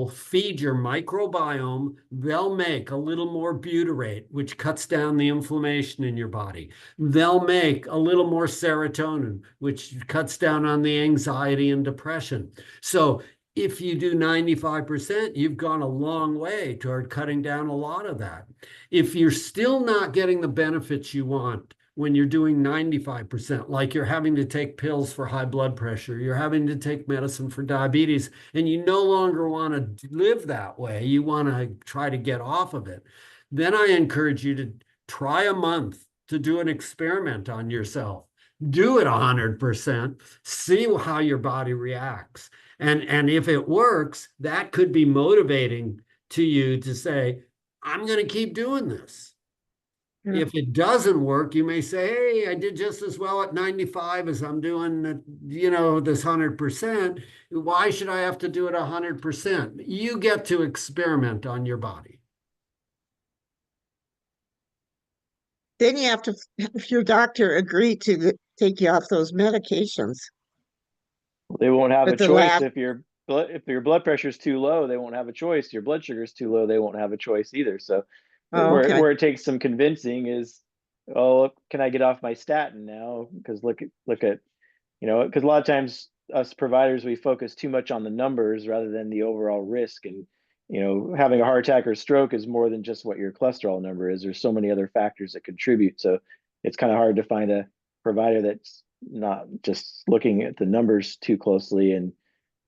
S2: feed your microbiome. They'll make a little more butyrate, which cuts down the inflammation in your body. They'll make a little more serotonin, which cuts down on the anxiety and depression. So if you do 95%, you've gone a long way toward cutting down a lot of that. If you're still not getting the benefits you want when you're doing 95%, like you're having to take pills for high blood pressure, you're having to take medicine for diabetes, and you no longer want to live that way, you want to try to get off of it, then I encourage you to try a month to do an experiment on yourself. Do it 100%, see how your body reacts. And if it works, that could be motivating to you to say, I'm going to keep doing this. Yeah. If it doesn't work, you may say, hey, I did just as well at 95 as I'm doing, this 100%. Why should I have to do it 100%? You get to experiment on your body.
S3: Then you have to have your doctor agree to take you off those medications.
S1: They won't have
S3: But
S1: a
S3: the
S1: choice
S3: lab-
S1: if your blood pressure is too low. They won't have a choice. Your blood sugar is too low. They won't have a choice either. So
S3: Oh, okay.
S1: where it takes some convincing is, oh, can I get off my statin now? Because look at because a lot of times us providers, we focus too much on the numbers rather than the overall risk. And having a heart attack or stroke is more than just what your cholesterol number is. There's so many other factors that contribute. So it's kind of hard to find a provider that's not just looking at the numbers too closely and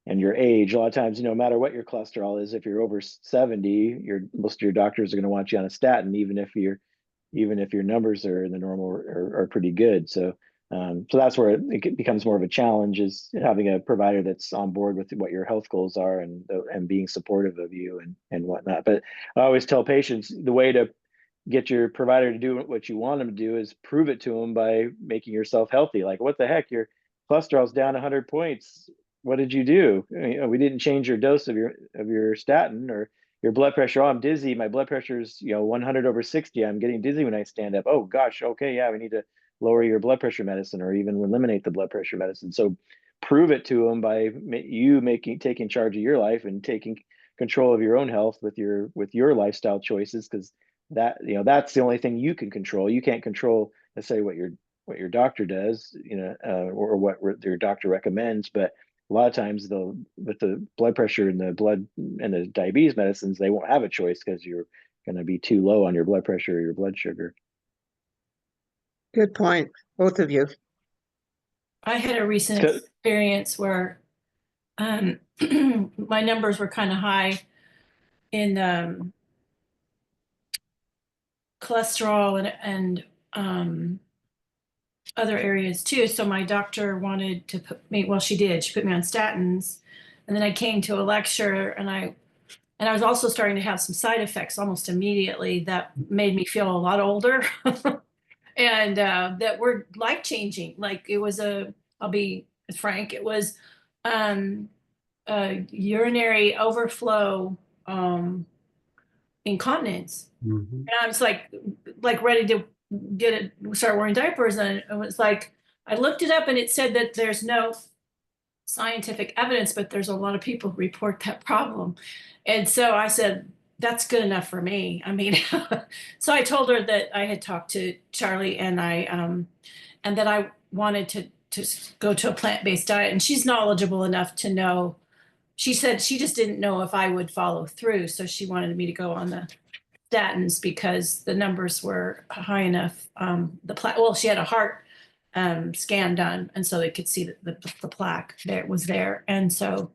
S1: your age. A lot of times, no matter what your cholesterol is, if you're over 70, most of your doctors are going to want you on a statin, even if your numbers are in the normal or are pretty good. So So that's where it becomes more of a challenge, is having a provider that's on board with what your health goals are, and being supportive of you and whatnot. But I always tell patients the way to get your provider to do what you want them to do is prove it to them by making yourself healthy. Like, what the heck, your cholesterol's down 100 points. What did you do? We didn't change your dose of your statin, or your blood pressure. Oh, I'm dizzy. My blood pressure's 100/60. I'm getting dizzy when I stand up. Oh gosh, okay, yeah, we need to lower your blood pressure medicine, or even eliminate the blood pressure medicine. So prove it to them by you taking charge of your life and taking control of your own health with your lifestyle choices, because that's the only thing you can control. You can't control, let's say, what your doctor does, or what your doctor recommends. But a lot of times, with the blood pressure and the blood and the diabetes medicines, they won't have a choice, because you're going to be too low on your blood pressure or your blood sugar.
S3: Good point, both of you.
S5: I had a recent
S1: Good.
S5: experience where my numbers were kind of high in cholesterol and other areas too. So my doctor wanted to put me, well, she put me on statins. And then I came to a lecture, and I was also starting to have some side effects almost immediately that made me feel a lot older. And that were life-changing. Like, it was I'll be frank, it was urinary overflow, incontinence.
S2: Mhm.
S5: And I was like ready to start wearing diapers. And it was like, I looked it up, and it said that there's no scientific evidence, but there's a lot of people who report that problem. And so I said, that's good enough for me. I mean, so I told her that I had talked to Charlie, and and that I wanted to go to a plant-based diet, and she's knowledgeable enough to know. She said she just didn't know if I would follow through, so she wanted me to go on the statins because the numbers were high enough. Well, she had a heart scan done, and so they could see the plaque there was there. And so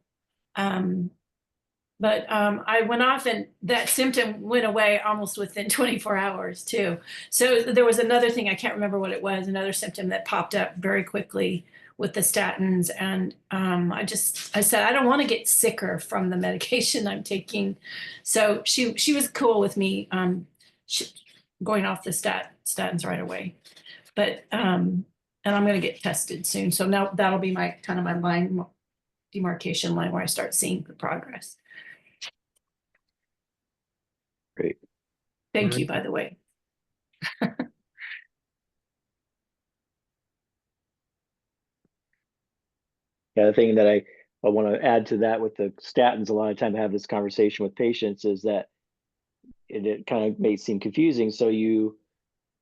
S5: but I went off, and that symptom went away almost within 24 hours too. So there was another thing, I can't remember what it was, another symptom that popped up very quickly with the statins. And I said, I don't want to get sicker from the medication I'm taking. So she was cool with me going off the statins right away. But and I'm going to get tested soon. So now that'll be my kind of my line, demarcation line, where I start seeing the progress.
S1: Great.
S5: Thank you, by the way.
S1: Yeah, the thing that I want to add to that with the statins, a lot of time I have this conversation with patients, is that it kind of may seem confusing. So you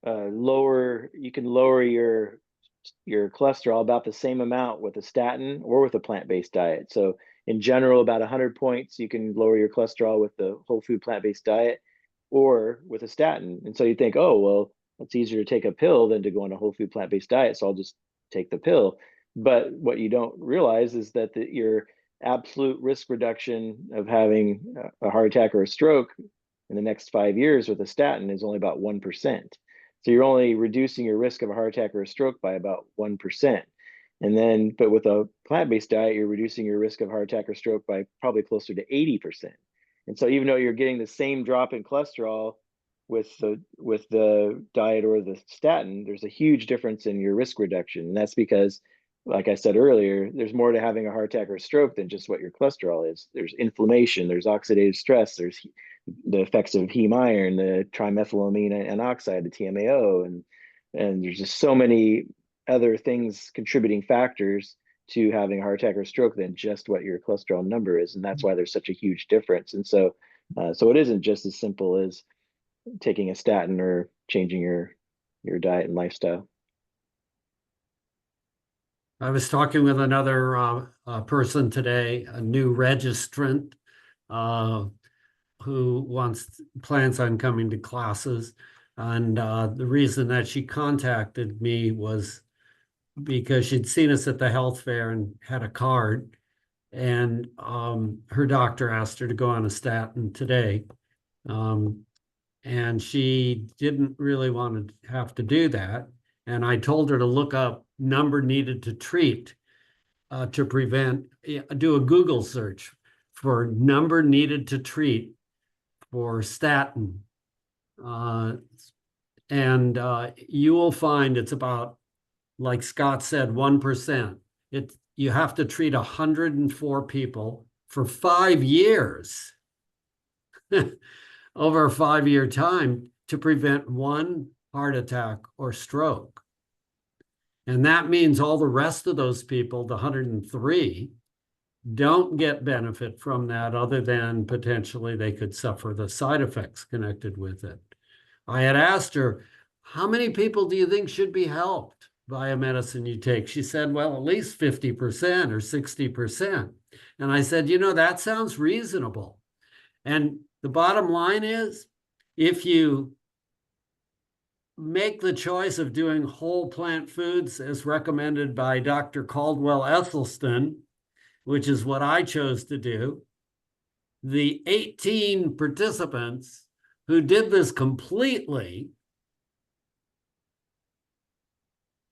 S1: can lower your cholesterol about the same amount with a statin or with a plant-based diet. So in general, about 100 points, you can lower your cholesterol with the whole food plant-based diet or with a statin. And so you think, oh, well, it's easier to take a pill than to go on a whole food plant-based diet, so I'll just take the pill. But what you don't realize is that your absolute risk reduction of having a heart attack or a stroke in the next 5 years with a statin is only about 1%. So you're only reducing your risk of a heart attack or a stroke by about 1%. And then, but with a plant-based diet, you're reducing your risk of heart attack or stroke by probably closer to 80%. And so even though you're getting the same drop in cholesterol with the diet or the statin, there's a huge difference in your risk reduction. And that's because, like I said earlier, there's more to having a heart attack or stroke than just what your cholesterol is. There's inflammation, there's oxidative stress, there's the effects of heme iron, the trimethylamine and oxide, the TMAO, and there's just so many other things, contributing factors to having a heart attack or stroke than just what your cholesterol number is. And that's why there's such a huge difference. And so it isn't just as simple as taking a statin or changing your diet and lifestyle.
S2: I was talking with another person today, a new registrant who plans on coming to classes. And the reason that she contacted me was because she'd seen us at the health fair and had a card. And her doctor asked her to go on a statin today. And she didn't really want to have to do that. And I told her to look up number needed to treat to prevent, do a Google search for number needed to treat for statin. And you will find it's about, like Scott said, 1%. You have to treat 104 people for 5 years over a 5-year time to prevent one heart attack or stroke. And that means all the rest of those people, the 103, don't get benefit from that other than potentially they could suffer the side effects connected with it. I had asked her, how many people do you think should be helped by a medicine you take? She said, well, at least 50% or 60%. And I said, that sounds reasonable. And the bottom line is, if you make the choice of doing whole plant foods as recommended by Dr. Caldwell Esselstyn, which is what I chose to do, the 18 participants who did this completely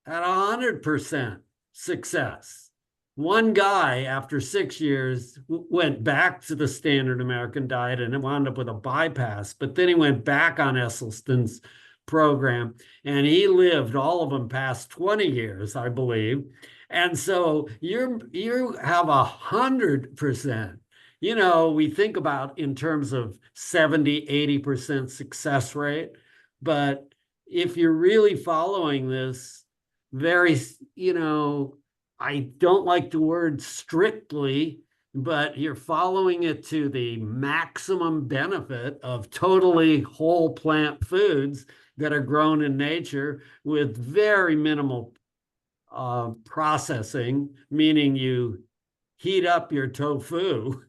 S2: had 100% success. One guy, after 6 years, went back to the standard American diet and wound up with a bypass, but then he went back on Esselstyn's program and he lived all of them past 20 years, I believe. And so you have 100%. We think about in terms of 70, 80% success rate, but if you're really following this very, I don't like the word strictly, but you're following it to the maximum benefit of totally whole plant foods that are grown in nature with very minimal processing, meaning you heat up your tofu,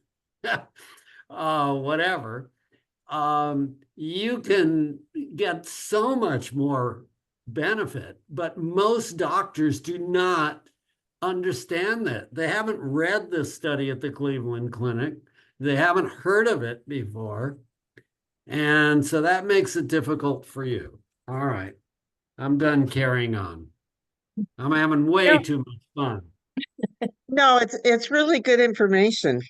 S2: whatever, you can get so much more benefit. But most doctors do not understand that. They haven't read this study at the Cleveland Clinic. They haven't heard of it before. And so that makes it difficult for you. All right. I'm done carrying on. I'm having way too much fun.
S3: No, it's really good information.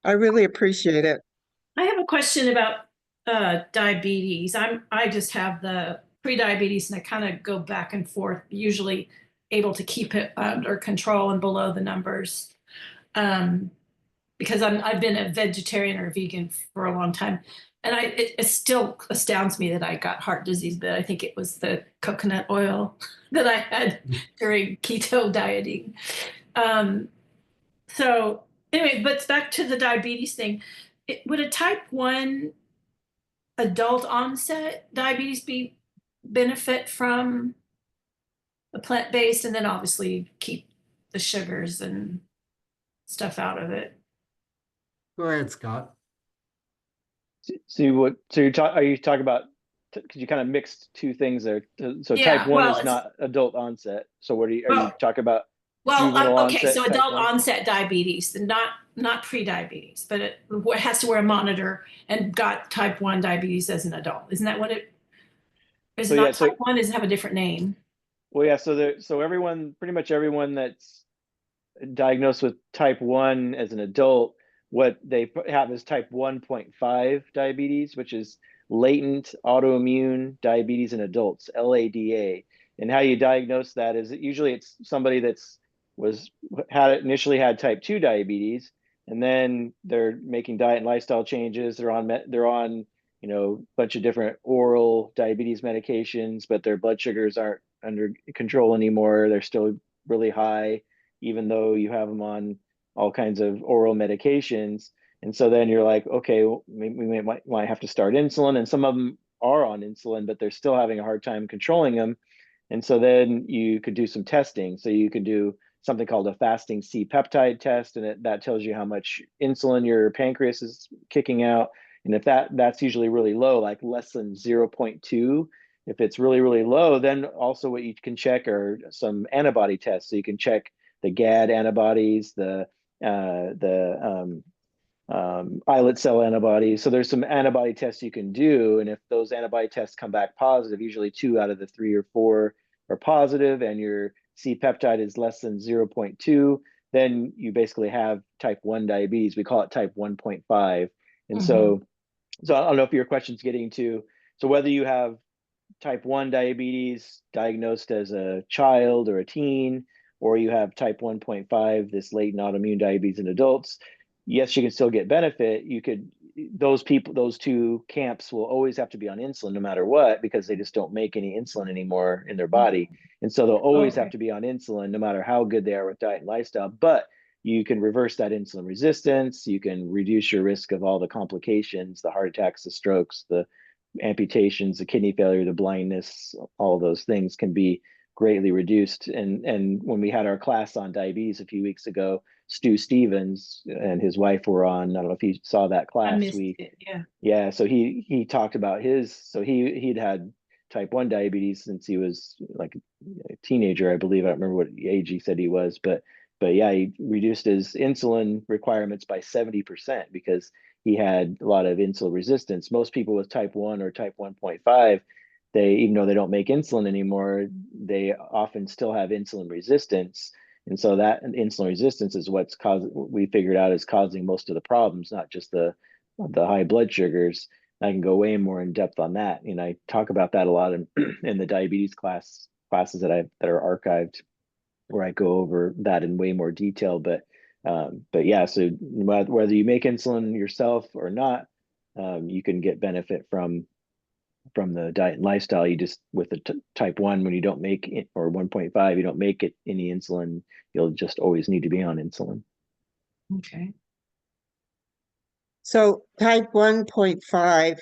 S3: I really appreciate it.
S5: I have a question about diabetes. I just have the pre-diabetes and I kind of go back and forth, usually able to keep it under control and below the numbers. Because I've been a vegetarian or vegan for a long time. And it still astounds me that I got heart disease, but I think it was the coconut oil that I had during keto dieting. So anyway, but back to the diabetes thing. Would a type 1 adult onset diabetes benefit from the plant-based, and then obviously keep the sugars and stuff out of it?
S2: Go ahead, Scott.
S1: So are you talking about, could you kind of mix two things there? So
S5: Yeah,
S1: type 1
S5: well,
S1: is not adult onset. So what are you
S5: Well-
S1: talking about?
S5: Well,
S1: Juvenile
S5: okay,
S1: onset
S5: so
S1: type
S5: adult
S1: 1?
S5: onset diabetes, and not pre-diabetes, but it has to wear a monitor and got type 1 diabetes as an adult. Isn't that what it is?
S1: So,
S5: It not
S1: yeah, so-
S5: type 1? Does it have a different name?
S1: Well, yeah. So everyone, pretty much everyone that's diagnosed with type 1 as an adult, what they have is type 1.5 diabetes, which is latent autoimmune diabetes in adults, LADA. And how you diagnose that is usually it's somebody initially had type 2 diabetes, and then they're making diet and lifestyle changes. They're on a bunch of different oral diabetes medications, but their blood sugars aren't under control anymore. They're still really high, even though you have them on all kinds of oral medications. And so then you're like, okay, well, we might have to start insulin, and some of them are on insulin, but they're still having a hard time controlling them. And so then you could do some testing. So you could do something called a fasting C-peptide test, and that tells you how much insulin your pancreas is kicking out. And if that's usually really low, like less than 0.2, if it's really, really low, then also what you can check are some antibody tests. So you can check the GAD antibodies, the islet cell antibodies. So there's some antibody tests you can do, and if those antibody tests come back positive, usually 2 out of the 3 or 4 are positive, and your C-peptide is less than 0.2, then you basically have type 1 diabetes. We call it type 1.5. And so I don't know if your question's getting to, so whether you have type 1 diabetes diagnosed as a child or a teen, or you have type 1.5, this latent autoimmune diabetes in adults, yes, you can still get benefit. You could, those people, those two camps will always have to be on insulin no matter what, because they just don't make any insulin anymore in their body. And so they'll always have to be on insulin no matter how good they are with diet and lifestyle. But you can reverse that insulin resistance. You can reduce your risk of all the complications, the heart attacks, the strokes, the amputations, the kidney failure, the blindness, all those things can be greatly reduced. And when we had our class on diabetes a few weeks ago, Stu Stevens and his wife were on. I don't know if you saw that
S5: I
S1: class.
S5: missed it, yeah.
S1: Yeah, so he talked about his, so he'd had type 1 diabetes since he was like a teenager, I believe. I don't remember what age he said he was, but yeah, he reduced his insulin requirements by 70% because he had a lot of insulin resistance. Most people with type 1 or type 1.5, they, even though they don't make insulin anymore, they often still have insulin resistance. And so that insulin resistance is what's causing, we figured out, is causing most of the problems, not just the high blood sugars. I can go way more in depth on that. And I talk about that a lot in, in the diabetes classes that are archived, where I go over that in way more detail. But yeah, so whether you make insulin yourself or not, you can get benefit from the diet and lifestyle. You just, with the type 1, when you don't make it, or 1.5, you don't make it any insulin, you'll just always need to be on insulin.
S5: Okay.
S3: So type 1.5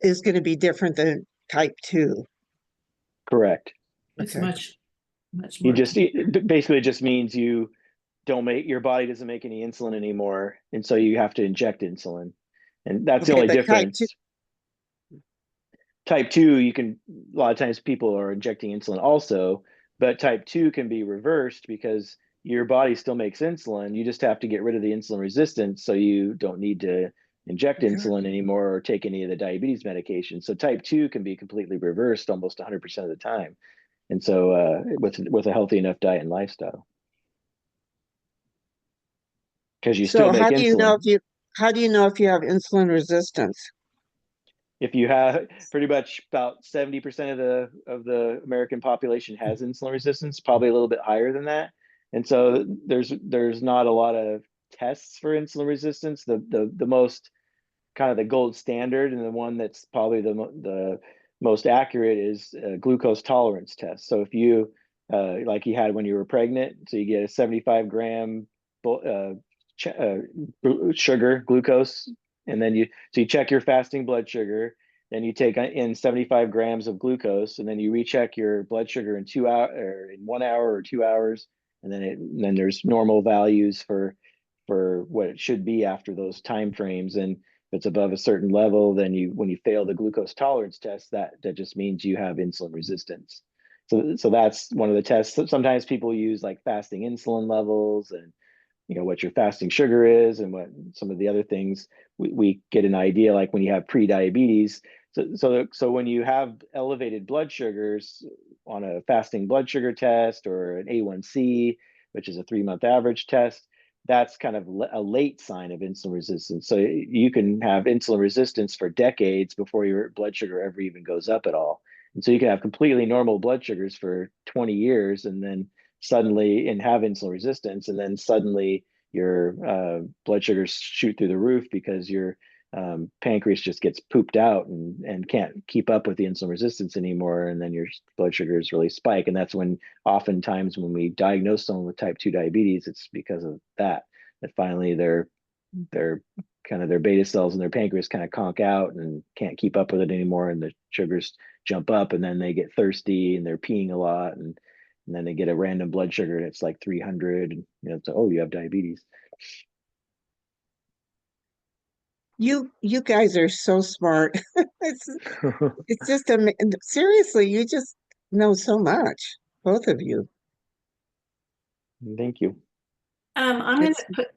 S3: is going to be different than type 2.
S1: Correct.
S5: It's
S3: Okay.
S5: much
S1: You
S5: more.
S1: just, basically it just means you don't make, your body doesn't make any insulin anymore, and so you have to inject insulin, and that's the
S3: Okay,
S1: only
S3: but type
S1: difference. Type 2, you can, a lot of times people are injecting insulin also, but type 2 can be reversed because your body still makes insulin. You just have to get rid of the insulin resistance, so you don't need to inject
S3: Okay.
S1: insulin anymore or take any of the diabetes medication. So type 2 can be completely reversed almost 100% of the time. And so with a healthy enough diet and lifestyle, because you still
S3: So
S1: make
S3: how do you know
S1: insulin.
S3: how do you know if you have insulin resistance?
S1: If you have, pretty much about 70% of the American population has insulin resistance, probably a little bit higher than that. And so there's not a lot of tests for insulin resistance. The most kind of the gold standard, and the one that's probably the most accurate, is a glucose tolerance test. So if you like you had when you were pregnant, so you get a 75-gram sugar, glucose, and then you check your fasting blood sugar, then you take in 75 grams of glucose, and then you recheck your blood sugar in 2 hours, or in 1 hour or 2 hours, and then there's normal values for what it should be after those time frames. And if it's above a certain level, then when you fail the glucose tolerance test, that just means you have insulin resistance. So that's one of the tests. Sometimes people use like fasting insulin levels, and what your fasting sugar is, and what some of the other things. We get an idea, like when you have pre-diabetes. So when you have elevated blood sugars on a fasting blood sugar test, or an A1C, which is a 3-month average test, that's kind of a late sign of insulin resistance. So you can have insulin resistance for decades before your blood sugar ever even goes up at all. And so you can have completely normal blood sugars for 20 years, and then suddenly, and have insulin resistance, and then suddenly your blood sugars shoot through the roof because your pancreas just gets pooped out and can't keep up with the insulin resistance anymore, and then your blood sugars really spike. And that's when, oftentimes when we diagnose someone with type 2 diabetes, it's because of that finally their kind of their beta cells in their pancreas kind of conk out and can't keep up with it anymore, and the sugars jump up, and then they get thirsty and they're peeing a lot, and then they get a random blood sugar and it's like 300, and it's, oh, you have diabetes.
S3: You guys are so smart. It's just seriously, you just know so much, both of you.
S1: Thank you.
S5: I'm gonna
S3: It's-
S5: put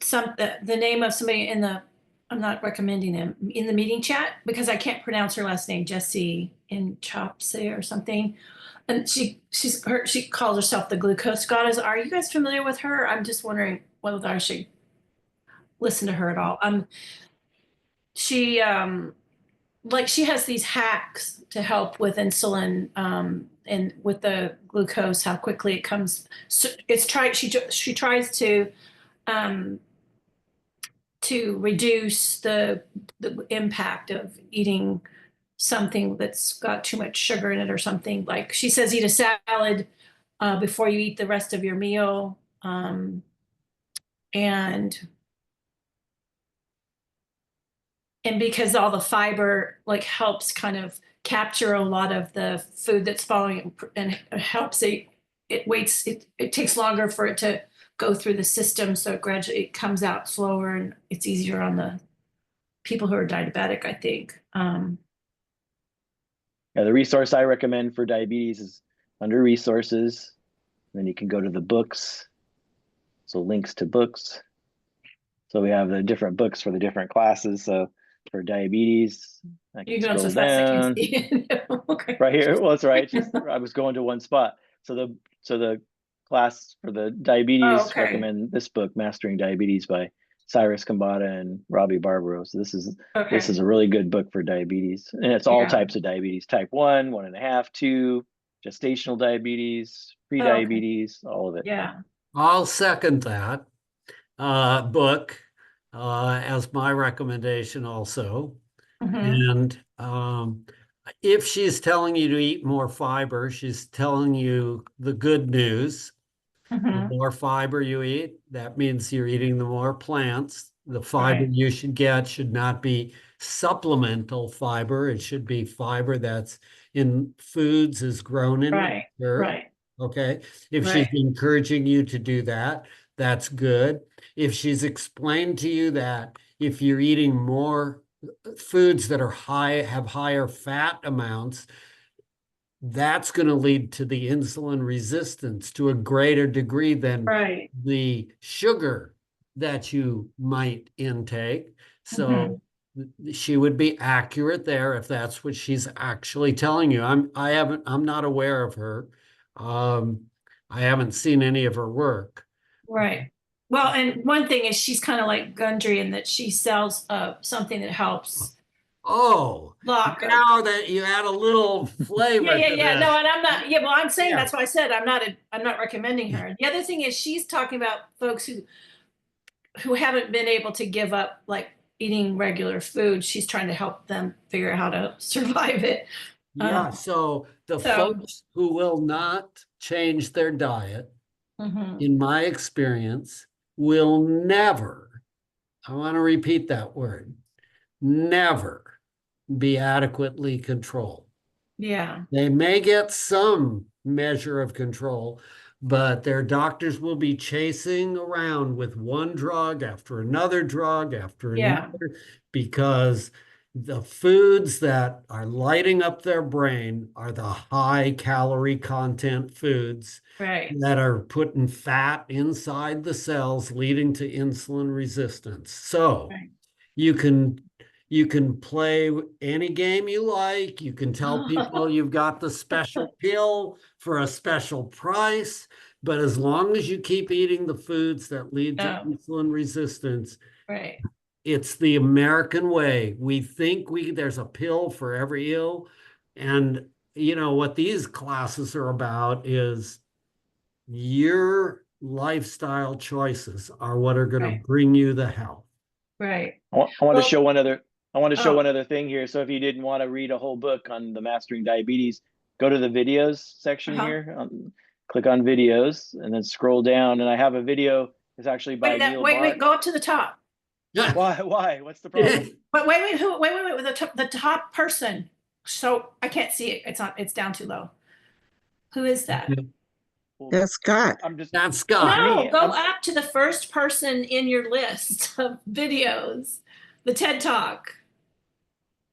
S5: the name of somebody in the, I'm not recommending them, in the meeting chat because I can't pronounce her last name, Jessie in Chopsay or something. And she calls herself the glucose goddess. Are you guys familiar with her? I'm just wondering whether I should listen to her at all. She like she has these hacks to help with insulin and with the glucose, how quickly it comes. So she tries to reduce the impact of eating something that's got too much sugar in it or something. Like she says, eat a salad before you eat the rest of your meal. And because all the fiber like helps kind of capture a lot of the food that's falling and helps it takes longer for it to go through the system, so it comes out slower and it's easier on the people who are diabetic, I think.
S1: Yeah, the resource I recommend for diabetes is under resources. Then you can go to the books. So links to books. So we have the different books for the different classes. So for diabetes, I
S5: You're
S1: can
S5: going so
S1: scroll
S5: fast I can't
S1: down
S5: see it. Okay.
S1: right here. Well, that's right. I was going to one spot. So the class for the diabetes
S5: okay.
S1: recommend this book, Mastering Diabetes by Cyrus Kambata and Robbie Barbaro. So this is
S5: Okay.
S1: a really good book for diabetes, and it's all
S5: Yeah.
S1: types of diabetes: type 1, 1.5, 2, gestational diabetes, pre-diabetes, all of it.
S5: Yeah.
S2: I'll second that book as my recommendation also.
S5: Mhm.
S2: And if she's telling you to eat more fiber, she's telling you the good news. The
S5: Mhm.
S2: more fiber you eat, that means you're eating the more plants. The fiber
S5: Right.
S2: you should get should not be supplemental fiber. It should be fiber that's in foods, is grown in
S5: Right.
S2: nature.
S5: Right.
S2: Okay. If
S5: Right.
S2: she's encouraging you to do that, that's good. If she's explained to you that if you're eating more foods that are have higher fat amounts, that's going to lead to the insulin resistance to a greater degree than
S5: Right.
S2: the sugar that you might intake. So she would be accurate there if that's what she's actually telling you. I'm not aware of her. I haven't seen any of her work.
S5: Right. Well, and one thing is she's kind of like Gundry in that she sells something that helps
S2: Oh,
S5: lock.
S2: now that you add a little flavor
S5: Yeah.
S2: to this.
S5: No, and I'm not. Yeah, well, I'm saying
S2: Yeah.
S5: that's why I said I'm not recommending her. The other thing is she's talking about folks who haven't been able to give up like eating regular food. She's trying to help them figure out how to survive it.
S2: Yeah, so the folks who will not change their diet,
S5: Mhm.
S2: in my experience, will never, I want to repeat that word, never be adequately controlled.
S5: Yeah.
S2: They may get some measure of control, but their doctors will be chasing around with one drug after another drug after
S5: Yeah.
S2: another, because the foods that are lighting up their brain are the high calorie content foods
S5: Right.
S2: that are putting fat inside the cells, leading to insulin resistance. So
S5: Right.
S2: you can play any game you like. You can tell people you've got the special pill for a special price, but as long as you keep eating the foods that lead to insulin resistance,
S5: Right.
S2: it's the American way. We think there's a pill for every ill. And you know what these classes are about is your lifestyle choices are what are going to
S5: Right.
S2: bring you the health.
S5: Right.
S1: I want to
S5: Well-
S1: show one other. I want to show
S5: Oh.
S1: one other thing here. So if you didn't want to read a whole book on the Mastering Diabetes, go to the videos section here. Click on videos and then scroll down. And I have a video. It's actually by Neil Bart.
S5: Wait, go up to the top.
S1: Why? What's the problem?
S5: But wait, the top person. So I can't see it. It's down too low. Who is that?
S3: That's Scott.
S1: I'm just.
S2: That's Scott.
S5: No,
S1: me.
S5: go
S1: I'm-
S5: up to the first person in your list of videos. The TED Talk.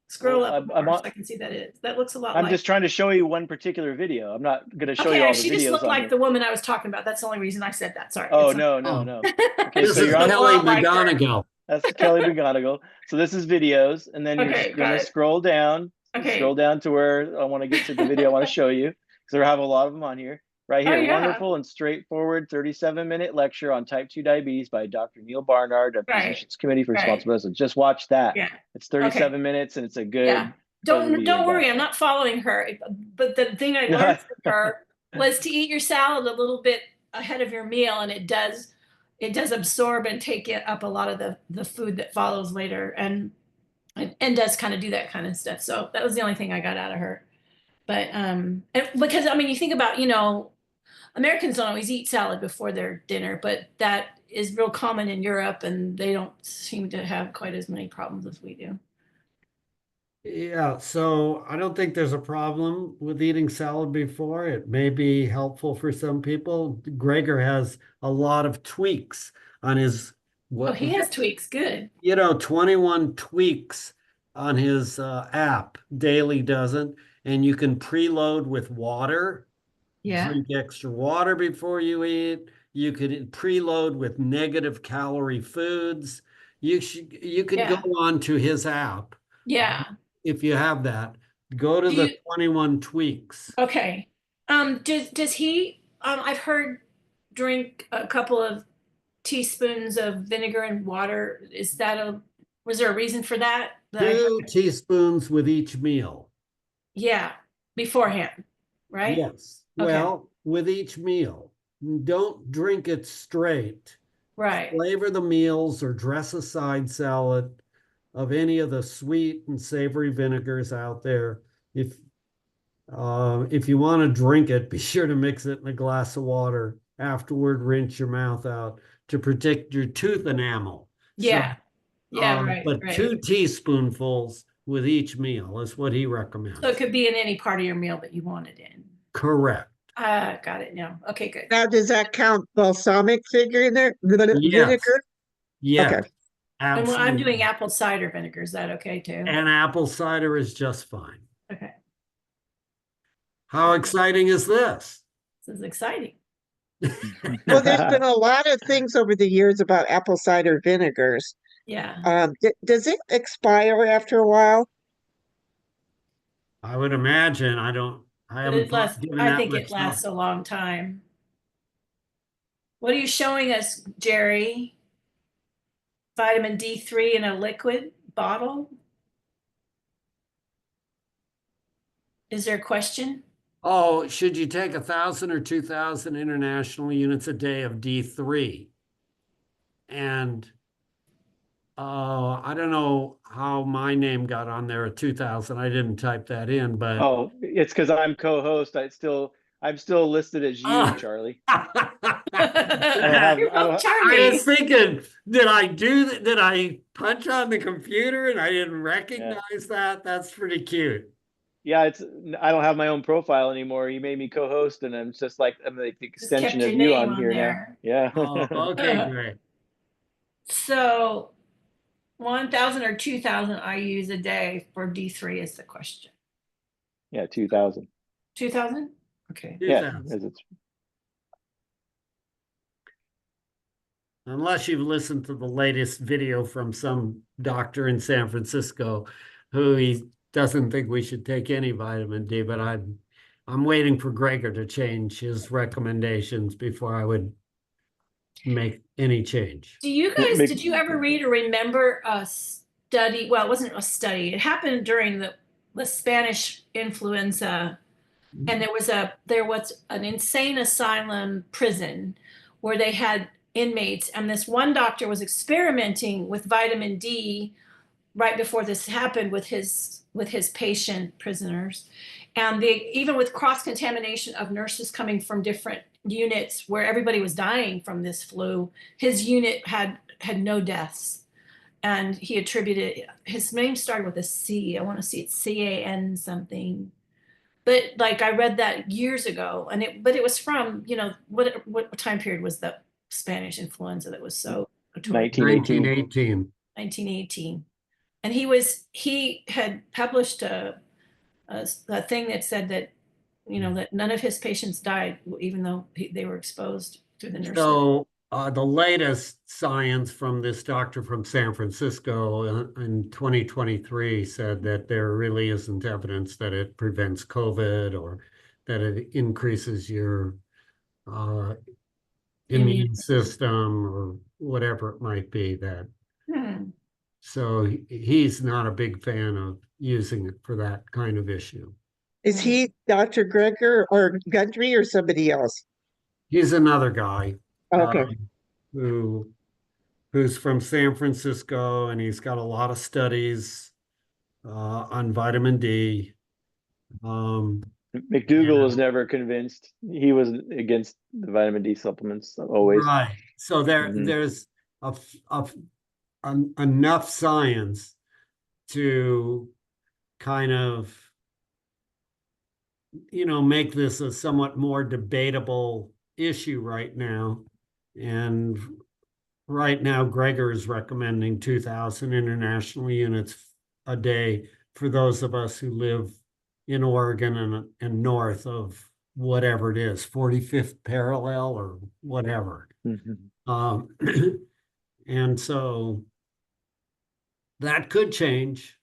S5: Scroll
S1: Well,
S5: up
S1: I'm
S5: more so
S1: on-
S5: I can see that is. That looks a lot
S1: I'm
S5: like.
S1: just trying to show you one particular video. I'm not going to show you
S5: Okay,
S1: all the
S5: she just
S1: videos
S5: looked
S1: on
S5: like
S1: here.
S5: the woman I was talking about. That's the only reason I said that. Sorry.
S1: Oh,
S5: It's
S1: no,
S2: Oh.
S1: no. Okay,
S2: This
S1: so
S2: is
S1: you're on,
S5: a
S2: Kelly
S5: lot like her.
S2: McGonigal.
S1: that's Kelly McGonigal. So this is videos, and then you're
S5: Okay,
S1: going
S5: got
S1: to
S5: it.
S1: scroll down.
S5: Okay.
S1: Scroll down to where I want to get to the video I want to show you, because I have a lot of them on here. Right
S5: Oh,
S1: here,
S5: yeah.
S1: wonderful and straightforward 37-minute lecture on type 2 diabetes by Dr. Neil Barnard of
S5: Right.
S1: Physicians Committee for
S5: Right.
S1: Responsible Medicine. Just watch that.
S5: Yeah.
S1: It's 37 minutes, and it's a good.
S5: Yeah. Don't
S1: overview of
S5: worry,
S1: that.
S5: I'm not following her. But the thing I learned from her was to eat your salad a little bit ahead of your meal, and it does absorb and take it up a lot of the food that follows later, and does kind of do that kind of stuff. So that was the only thing I got out of her. But because I mean, you think about, Americans don't always eat salad before their dinner, but that is real common in Europe, and they don't seem to have quite as many problems as we do.
S2: Yeah, so I don't think there's a problem with eating salad before. It may be helpful for some people. Gregor has a lot of tweaks on his
S5: Oh, he has tweaks. Good.
S2: 21 tweaks on his app. Daily doesn't, and you can preload with water.
S5: Yeah.
S2: Drink extra water before you eat. You could preload with negative calorie foods. You could
S5: Yeah.
S2: go on to his app.
S5: Yeah.
S2: If you have that, go to
S5: Do
S2: the
S5: you-
S2: 21 tweaks.
S5: Okay. Does he, I've heard drink a couple of teaspoons of vinegar and water. Was there a reason for that?
S2: 2 teaspoons with each meal.
S5: Yeah, beforehand, right?
S2: Yes.
S5: Okay.
S2: Well, with each meal. Don't drink it straight.
S5: Right.
S2: Flavor the meals or dress a side salad of any of the sweet and savory vinegars out there. If you want to drink it, be sure to mix it in a glass of water. Afterward, rinse your mouth out to protect your tooth enamel.
S5: Yeah. Yeah, right,
S2: But
S5: right.
S2: 2 teaspoonfuls with each meal is what he recommends.
S5: So it could be in any part of your meal that you want it in.
S2: Correct.
S5: Got it now. Okay, good.
S3: Now, does that count balsamic vinegar in there? Vinegar?
S2: Yes.
S3: Okay.
S5: And when I'm
S2: Absolutely.
S5: doing apple cider vinegar, is that okay too?
S2: And apple cider is just fine.
S5: Okay,
S2: How exciting is this?
S5: this is exciting.
S3: Well, there's been a lot of things over the years about apple cider vinegars.
S5: Yeah.
S3: Does it expire after a while?
S2: I would imagine. I
S5: But
S2: haven't
S5: it lasts,
S2: given
S5: I
S2: that
S5: think
S2: much
S5: it lasts
S2: thought.
S5: a long time. What are you showing us, Jerry? Vitamin D3 in a liquid bottle? Is there a question?
S2: Oh, should you take 1,000 or 2,000 international units a day of D3? And I don't know how my name got on there at 2,000. I didn't type that in, but
S1: Oh, it's because I'm co-host. I'm still listed as you,
S2: Ah.
S1: Charlie.
S2: I
S5: You're both
S2: was
S5: Charlie.
S2: thinking, did I do that? Did I punch on the computer and I didn't recognize that? That's pretty cute.
S1: Yeah, I don't have my own profile anymore. You made me co-host, and I'm like the
S5: Just kept
S1: extension
S5: your
S1: of you
S5: name
S1: on here now.
S5: there.
S1: Yeah.
S2: Oh, okay, great.
S5: So 1,000 or 2,000 IUs a day for D3 is the question.
S1: Yeah, 2,000.
S5: 2,000? Okay.
S1: Yeah,
S2: 2,000.
S1: as it's
S2: Unless you've listened to the latest video from some doctor in San Francisco who he doesn't think we should take any vitamin D, but I'm waiting for Gregor to change his recommendations before I would make any change.
S5: Do you guys,
S1: Make-
S5: did you ever read or remember a study? Well, it wasn't a study. It happened during the Spanish influenza. And there was an insane asylum prison where they had inmates, and this one doctor was experimenting with vitamin D right before this happened with his patient prisoners. And even with cross-contamination of nurses coming from different units where everybody was dying from this flu, his unit had no deaths. And he attributed, his name started with a C. I want to see it's CAN something. But like I read that years ago, but it was from, what time period was the Spanish influenza that was so notorious?
S1: 1918.
S2: 1918.
S5: 1918. And he had published a thing that said that, that none of his patients died, even though they were exposed through the nursery.
S2: So the latest science from this doctor from San Francisco in 2023 said that there really isn't evidence that it prevents COVID or that it increases your immune system or whatever it might be. That so he's not a big fan of using it for that kind of issue.
S3: Is he Dr. Gregor or Gundry or somebody else?
S2: He's another guy.
S3: Okay.
S2: Who's from San Francisco, and he's got a lot of studies on vitamin D.
S1: McDougall was never convinced. He was against the vitamin D supplements always.
S2: Right. So there's enough science to kind of, make this a somewhat more debatable issue right now. And right now, Gregor is recommending 2,000 international units a day for those of us who live in Oregon and north of whatever it is, 45th parallel or whatever. And so that could change.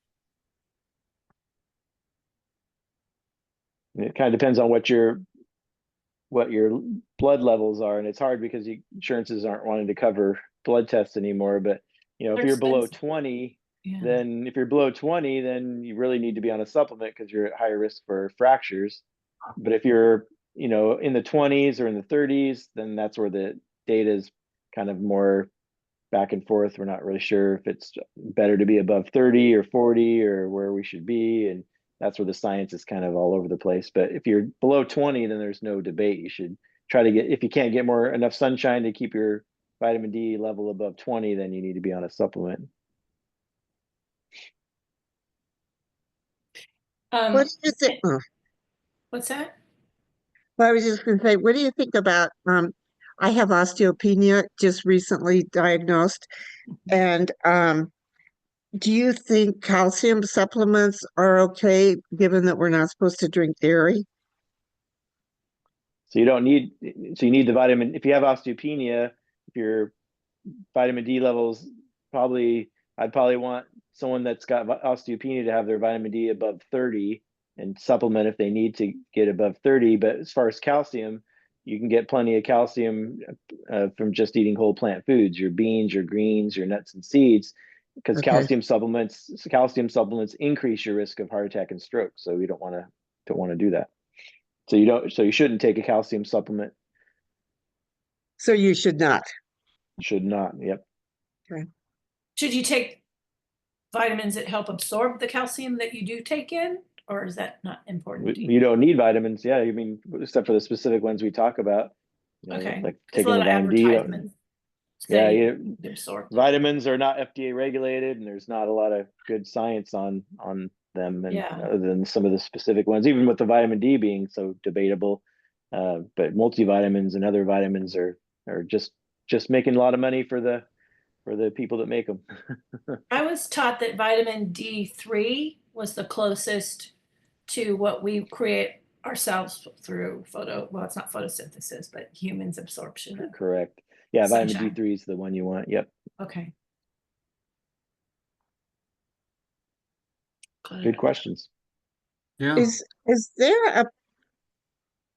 S1: It kind of depends on what your blood levels are, and it's hard because insurances aren't wanting to cover blood tests anymore. But if you're below 20, then then you really need to be on a supplement because you're at higher risk for fractures. But if you're in the 20s or in the 30s, then that's where the data is kind of more back and forth. We're not really sure if it's better to be above 30 or 40 or where we should be, and that's where the science is kind of all over the place. But if you're below 20, then there's no debate. You should try to get, if you can't get enough sunshine to keep your vitamin D level above 20, then you need to be on a supplement.
S3: What do you think?
S5: What's that?
S3: Well, I was just going to say, what do you think about, I have osteopenia, just recently diagnosed, and do you think calcium supplements are okay, given that we're not supposed to drink dairy?
S1: So you need the vitamin. If you have osteopenia, if your vitamin D levels, I'd probably want someone that's got osteopenia to have their vitamin D above 30 and supplement if they need to get above 30. But as far as calcium, you can get plenty of calcium from just eating whole plant foods, your beans, your greens, your nuts and seeds, because calcium supplements increase your risk of heart attack and stroke. So we don't want to do that. So you shouldn't take a calcium supplement.
S3: So you should not.
S1: Should not. Yep.
S3: Okay.
S5: Should you take vitamins that help absorb the calcium that you do take in, or is that not important to you?
S1: You don't need vitamins. Yeah, except for the specific ones we talk about.
S5: Okay.
S1: Like
S5: There's
S1: taking
S5: a lot
S1: the
S5: of
S1: vitamin D.
S5: advertisements saying they're absorbed.
S1: Vitamins are not FDA regulated, and there's not a lot of good science on them, and other than some of the specific ones, even with the vitamin D being so debatable. But multivitamins and other vitamins are just making a lot of money for the people that make them.
S5: I was taught that vitamin D3 was the closest to what we create ourselves through well, it's not photosynthesis, but humans absorption.
S1: Correct. Yeah,
S5: sunshine.
S1: vitamin D3 is the one you want. Yep.
S5: Okay.
S1: Good questions.
S2: Yeah.
S3: Is there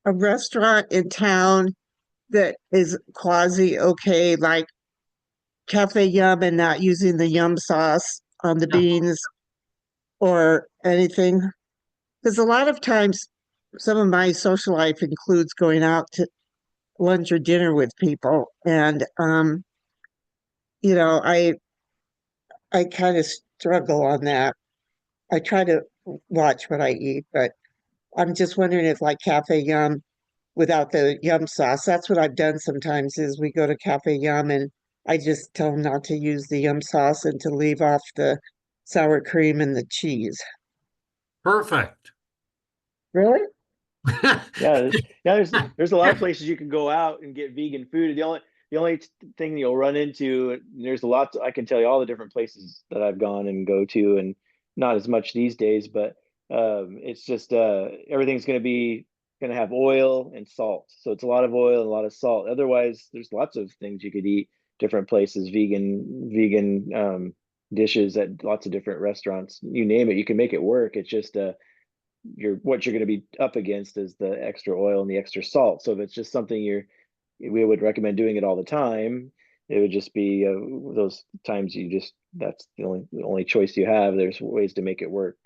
S3: a restaurant in town that is quasi okay, like Cafe Yum, and not using the yum sauce on the beans or anything? Because a lot of times some of my social life includes going out to lunch or dinner with people, and I kind of struggle on that. I try to watch what I eat, but I'm just wondering if, like, Cafe Yum without the yum sauce, that's what I've done sometimes, is we go to Cafe Yum and I just tell them not to use the yum sauce and to leave off the sour cream and the cheese.
S2: Perfect.
S3: Really?
S1: Yeah, there's a lot of places you can go out and get vegan food. the only thing you'll run into, there's a lot, I can tell you all the different places that I've gone and go to, and not as much these days, but it's just everything's going to have oil and salt. So it's a lot of oil and a lot of salt. Otherwise, there's lots of things you could eat different places, vegan dishes at lots of different restaurants. You name it, you can make it work. It's just what you're going to be up against is the extra oil and the extra salt. So if it's just something we would recommend doing it all the time, it would just be those times that's the only choice you have. There's ways to make it work.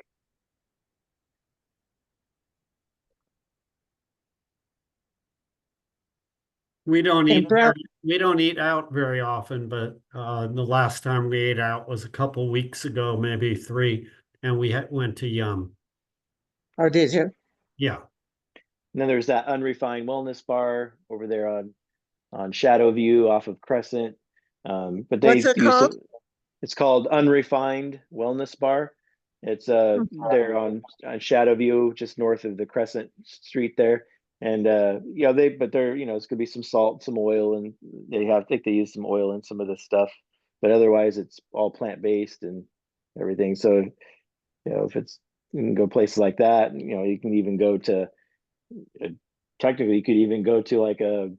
S2: We don't
S3: And
S2: eat
S3: Brad-
S2: we don't eat out very often, but the last time we ate out was a couple weeks ago, maybe 3, and we went to Yum.
S3: Oh, did you?
S2: Yeah.
S1: And then there's that unrefined wellness bar over there on Shadow View off of Crescent. But
S3: What's it called?
S1: It's called Unrefined Wellness Bar. It's there on Shadow View, just north of the Crescent Street there. And they're it's gonna be some salt, some oil, and I think they use some oil in some of this stuff, but otherwise it's all plant-based and everything. So if you can go places like that, you can even go to technically you could even go to like a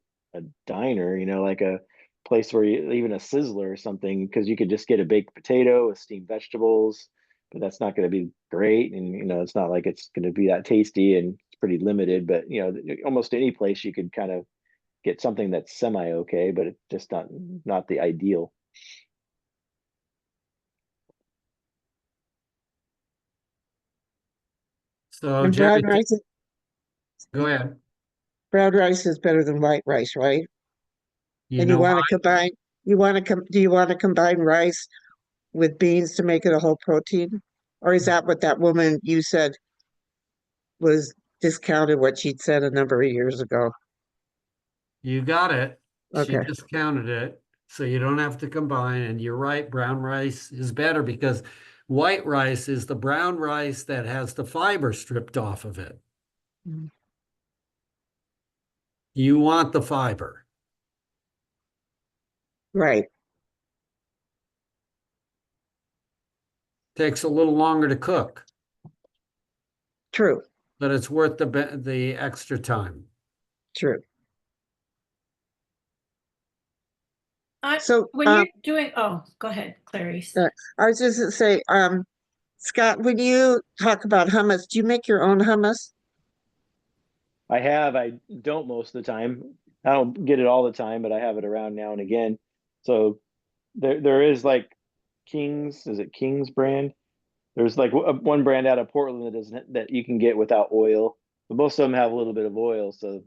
S1: diner, like a place where even a Sizzler or something, because you could just get a baked potato with steamed vegetables, but that's not going to be great, and it's not like it's going to be that tasty, and it's pretty limited. But almost any place you could kind of get something that's semi okay, but it's just not the ideal.
S2: So
S3: And
S2: Jerry,
S3: brown
S2: go ahead.
S3: rice is better than white rice, right?
S2: You
S3: And you
S2: know
S3: want
S2: why?
S3: to combine, do you want to combine rice with beans to make it a whole protein? Or is that what that woman you said was discounted what she'd said a number of years ago?
S2: You got it. She
S3: Okay.
S2: discounted it, so you don't have to combine. And you're right, brown rice is better because white rice is the brown rice that has the fiber stripped off of it.
S3: Mhm.
S2: You want the fiber.
S3: Right.
S2: Takes a little longer to cook,
S3: True.
S2: but it's worth the extra time.
S3: True.
S5: I,
S3: So,
S5: when you're doing, oh, go ahead, Clarice.
S3: I was just gonna say, Scott, when you talk about hummus, do you make your own hummus?
S1: I don't most of the time. I don't get it all the time, but I have it around now and again. So there is like is it King's brand? There's like one brand out of Portland that you can get without oil, but most of them have a little bit of oil. So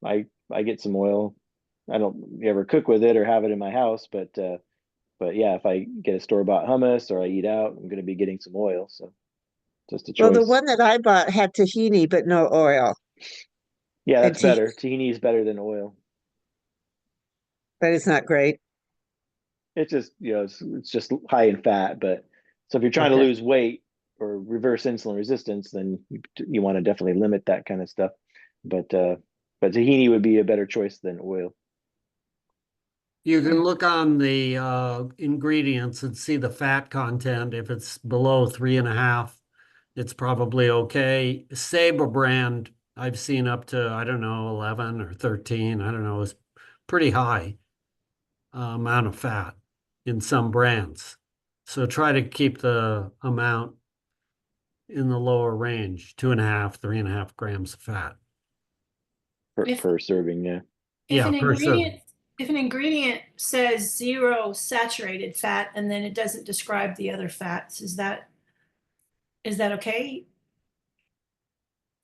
S1: I get some oil. I don't ever cook with it or have it in my house, but yeah, if I get a store-bought hummus or I eat out, I'm going to be getting some oil. So just a
S3: Well, the
S1: choice.
S3: one that I bought had tahini, but no oil.
S1: Yeah, that's
S3: And
S1: better. Tahini is better than oil.
S3: But it's not great.
S1: It's just it's just high in fat. But so if you're trying to
S3: Okay.
S1: lose weight or reverse insulin resistance, then you want to definitely limit that kind of stuff. But tahini would be a better choice than oil.
S2: You can look on the ingredients and see the fat content. If it's below 3.5, it's probably okay. Sabre brand, I've seen up to, I don't know, 11 or 13. I don't know, it's pretty high amount of fat in some brands. So try to keep the amount in the lower range, 2.5, 3.5 grams of fat.
S1: Per serving, yeah.
S5: If an
S2: per serving.
S5: ingredient, if an ingredient says 0 saturated fat and then it doesn't describe the other fats, is that okay?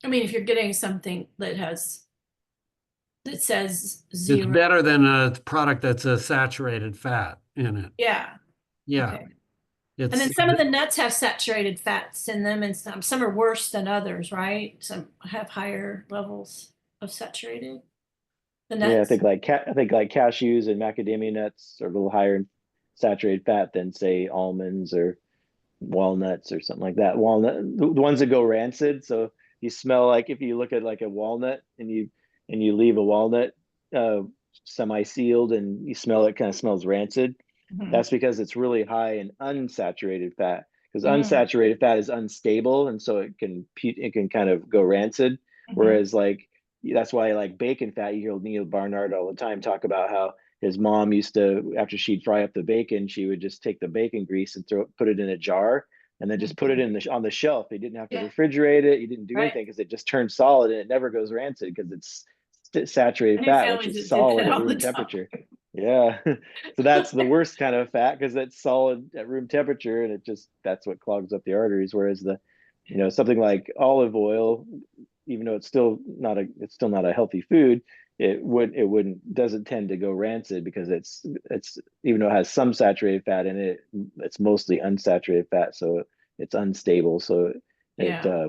S5: I mean, if you're getting something that says
S2: It's
S5: 0,
S2: better than a product that's a saturated fat in it.
S5: yeah.
S2: Yeah.
S5: Okay.
S2: It's,
S5: And then some of the nuts have saturated fats in them, and some are worse than others, right? Some have higher levels of saturated. The nuts.
S1: Yeah, I think like cashews and macadamia nuts are a little higher in saturated fat than say almonds or walnuts or something like that. The ones that go rancid. So you smell like if you look at like a walnut and you leave a walnut semi-sealed and you smell it, kind of smells rancid.
S5: Mhm.
S1: That's because it's really high in unsaturated fat. Because
S5: Mm.
S1: unsaturated fat is unstable, and so it can kind of go rancid.
S5: Mhm.
S1: Whereas like that's why like bacon fat, you hear Neil Barnard all the time talk about how his mom used to, after she'd fry up the bacon, she would just take the bacon grease and put it in a jar and then just put it in on the shelf. You didn't have to
S5: Yeah.
S1: refrigerate it. You didn't do
S5: Right.
S1: anything because it just turned solid and it never goes rancid because it's saturated
S5: I knew
S1: fat, which
S5: families
S1: is
S5: that did
S1: solid
S5: that
S1: at
S5: all the
S1: room
S5: time.
S1: temperature. Yeah. So that's the worst kind of fat because it's solid at room temperature and that's what clogs up the arteries. Whereas something like olive oil, even though it's still not a healthy food, doesn't tend to go rancid because it's even though it has some saturated fat in it, it's mostly unsaturated fat, so it's unstable. So
S5: Yeah.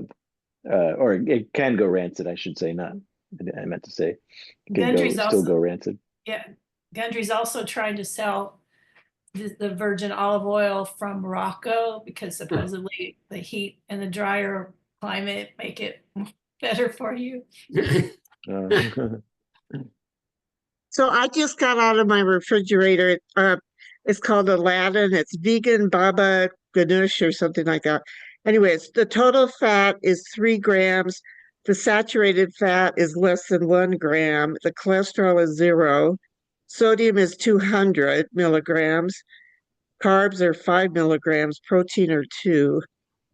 S1: or it can go rancid, I should say, not, I meant to say, it can
S5: Gundry's
S1: still go
S5: also,
S1: rancid.
S5: yeah, Gundry's also trying to sell the virgin olive oil from Morocco because supposedly the heat and the drier climate make it better for you.
S3: So I just got out of my refrigerator. It's called Aladdin. It's vegan baba ganoush or something like that. Anyways, the total fat is 3 grams. The saturated fat is less than 1 gram. The cholesterol is 0. Sodium is 200 milligrams. Carbs are 5 milligrams. Protein are 2.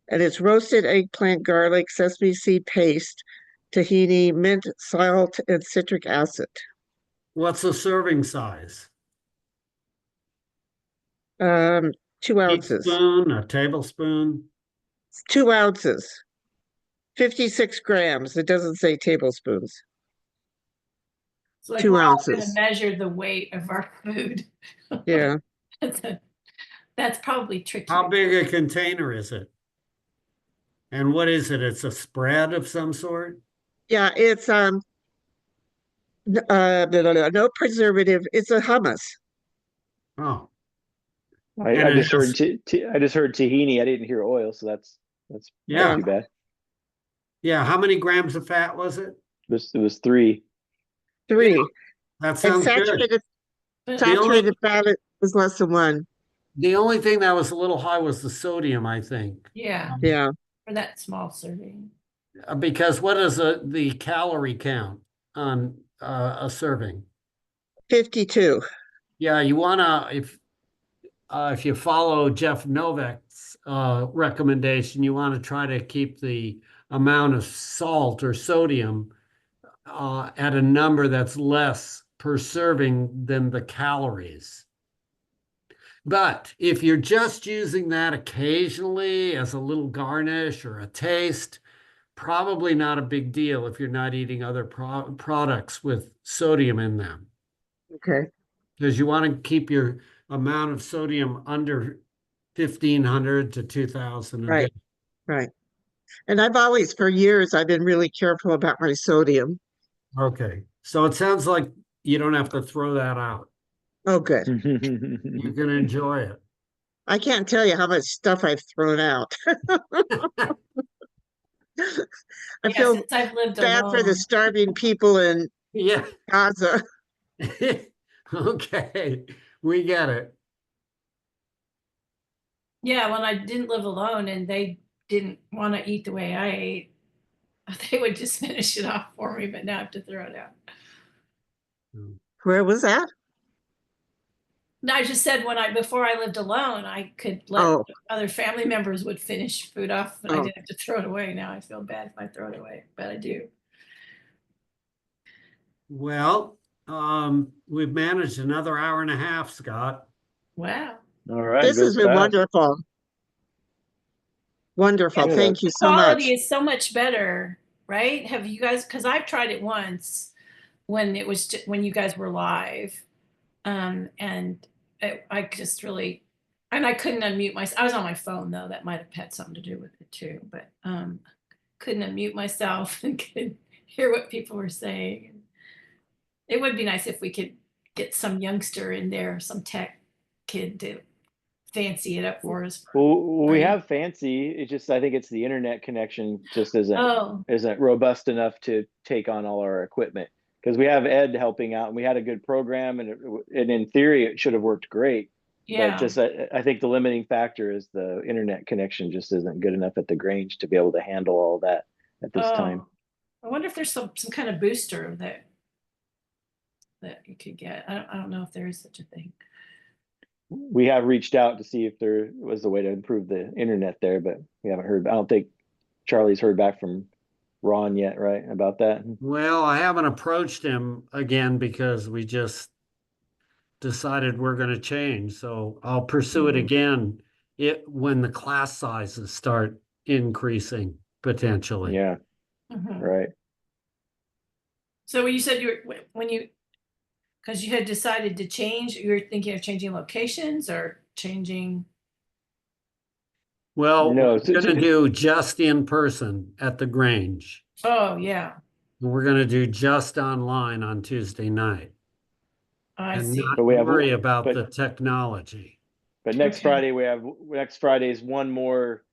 S3: And it's roasted eggplant, garlic, sesame seed paste, tahini, mint, salt, and citric acid.
S2: What's the serving size?
S3: 2 ounces.
S2: Teaspoon, a tablespoon?
S3: 2 ounces. 56 grams. It doesn't say tablespoons.
S5: It's like
S3: 2
S5: we're all gonna
S3: ounces.
S5: measure the weight of our food.
S3: Yeah.
S5: That's probably tricky.
S2: How big a container is it? And what is it? It's a spread of some sort?
S3: Yeah, it's no preservative. It's a hummus.
S2: Oh,
S1: I
S2: And it
S1: just heard
S2: has-
S1: I just heard tahini. I didn't hear oil, so that's
S2: Yeah.
S1: not too bad.
S2: yeah. How many grams of fat was it?
S1: It was 3.
S3: 3.
S2: That
S3: And
S2: sounds good.
S3: saturated
S5: But
S2: The only-
S3: saturated fat is less than 1.
S2: The only thing that was a little high was the sodium, I think.
S5: yeah,
S3: Yeah.
S5: for that small serving.
S2: Because what is the calorie count on a serving?
S3: 52.
S2: Yeah, you wanna if you follow Jeff Novak's recommendation, you want to try to keep the amount of salt or sodium at a number that's less per serving than the calories. But if you're just using that occasionally as a little garnish or a taste, probably not a big deal if you're not eating other products with sodium in them.
S3: Okay.
S2: Because you want to keep your amount of sodium under 1,500 to 2,000 a
S3: Right.
S2: day.
S3: Right. And for years, I've been really careful about my sodium.
S2: Okay. So it sounds like you don't have to throw that out.
S3: Oh, good.
S2: You can enjoy it.
S3: I can't tell you how much stuff I've thrown out. I
S5: Yeah,
S3: feel
S5: since I've lived
S3: bad for the
S5: alone.
S3: starving people in
S2: Yeah.
S3: Gaza.
S2: Okay. We get it.
S5: Yeah, when I didn't live alone and they didn't want to eat the way I ate, they would just finish it off for me, but now I have to throw it out.
S3: Where was that?
S5: No, I just said before I lived alone, I could let
S3: Oh.
S5: other family members would finish food off, but I
S3: Oh.
S5: didn't have to throw it away. Now I feel bad if I throw it away, but I do.
S2: Well, we've managed another hour and a half, Scott.
S5: Wow.
S1: All right,
S3: This has
S1: goes
S3: been
S1: fast.
S3: wonderful. Wonderful.
S1: Yeah.
S3: Thank you so much.
S5: Quality is so much better, right? Have you guys, because I've tried it once when it was when you guys were live. And I just really, and I couldn't unmute myself. I was on my phone though. That might have had something to do with it too, but couldn't unmute myself and could hear what people were saying. It would be nice if we could get some youngster in there, some tech kid to fancy it up for us.
S1: Well, we
S5: Right.
S1: have fancy. It's just I think it's the internet connection just isn't
S5: Oh,
S1: robust enough to take on all our equipment because we have Ed helping out, and we had a good program, and in theory, it should have worked great.
S5: Yeah.
S1: But just, I think the limiting factor is the internet connection just isn't good enough at the Grange to be able to handle all that at this time.
S5: Oh, I wonder if there's some kind of booster that you could get. I don't know if there is such a thing.
S1: We have reached out to see if there was a way to improve the internet there, but we haven't heard. I don't think Charlie's heard back from Ron yet, right, about that?
S2: Well, I haven't approached him again because we just decided we're going to change. So I'll pursue it again when the class sizes start increasing potentially.
S1: Yeah,
S5: Mhm.
S1: right.
S5: So you said because you had decided to change, you were thinking of changing locations or changing.
S2: Well,
S1: No,
S2: we're going to do just in person at the Grange.
S5: Oh, yeah,
S2: We're going to do just online on Tuesday night
S5: I
S2: and
S5: see.
S2: not
S1: But we have-
S2: worry about
S1: but-
S2: the technology.
S1: But next
S5: Okay.
S1: Friday, next Friday is one more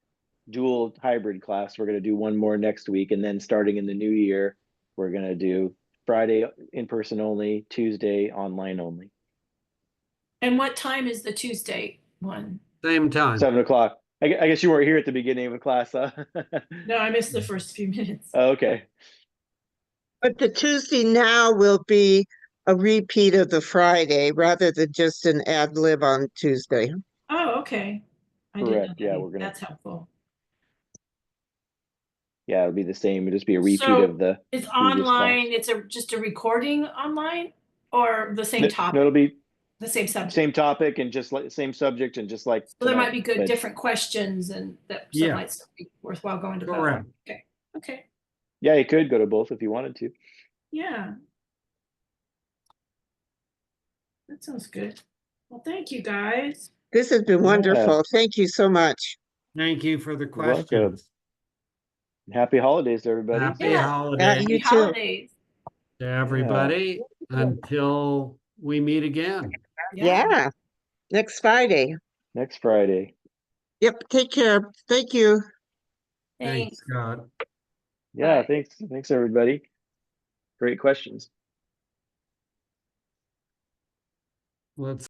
S1: dual hybrid class. We're going to do one more next week. And then starting in the new year, we're going to do Friday in person only, Tuesday online only.
S5: And what time is the Tuesday one?
S2: Same time.
S1: 7 o'clock. I guess you weren't here at the beginning of the class, huh?
S5: No, I missed the first few minutes.
S1: Oh, okay.
S3: But the Tuesday now will be a repeat of the Friday rather than just an ad lib on Tuesday.
S5: Oh, okay. I didn't know
S1: Correct.
S5: that
S1: Yeah,
S5: either.
S1: we're gonna-
S5: That's helpful.
S1: Yeah, it'll be the same. It'll just be a repeat
S5: So
S1: of the
S5: it's
S1: previous class.
S5: online, it's just a recording online or the same
S1: No,
S5: topic,
S1: it'll be
S5: the same subject?
S1: same topic and just like same subject and just like
S5: So there might
S1: tonight,
S5: be good
S1: but-
S5: different questions and that
S2: Yeah.
S5: might still be worthwhile going to both.
S2: Correct.
S5: Okay,
S1: Yeah, you could go to both if you wanted to.
S5: yeah. That sounds good. Well, thank you, guys.
S3: This has been
S1: Yeah.
S3: wonderful. Thank you so much.
S2: Thank you for the
S1: You're welcome.
S2: questions.
S1: Happy holidays to everybody.
S2: Happy
S5: Yeah.
S2: holidays
S3: You
S5: Happy
S3: too.
S5: holidays.
S2: to everybody until we meet again.
S3: Yeah. Next Friday.
S1: Next Friday.
S3: Yep. Take care. Thank you.
S5: Thanks.
S2: Thanks, Scott.
S1: Yeah,
S5: Bye.
S1: thanks everybody. Great questions.
S2: Let's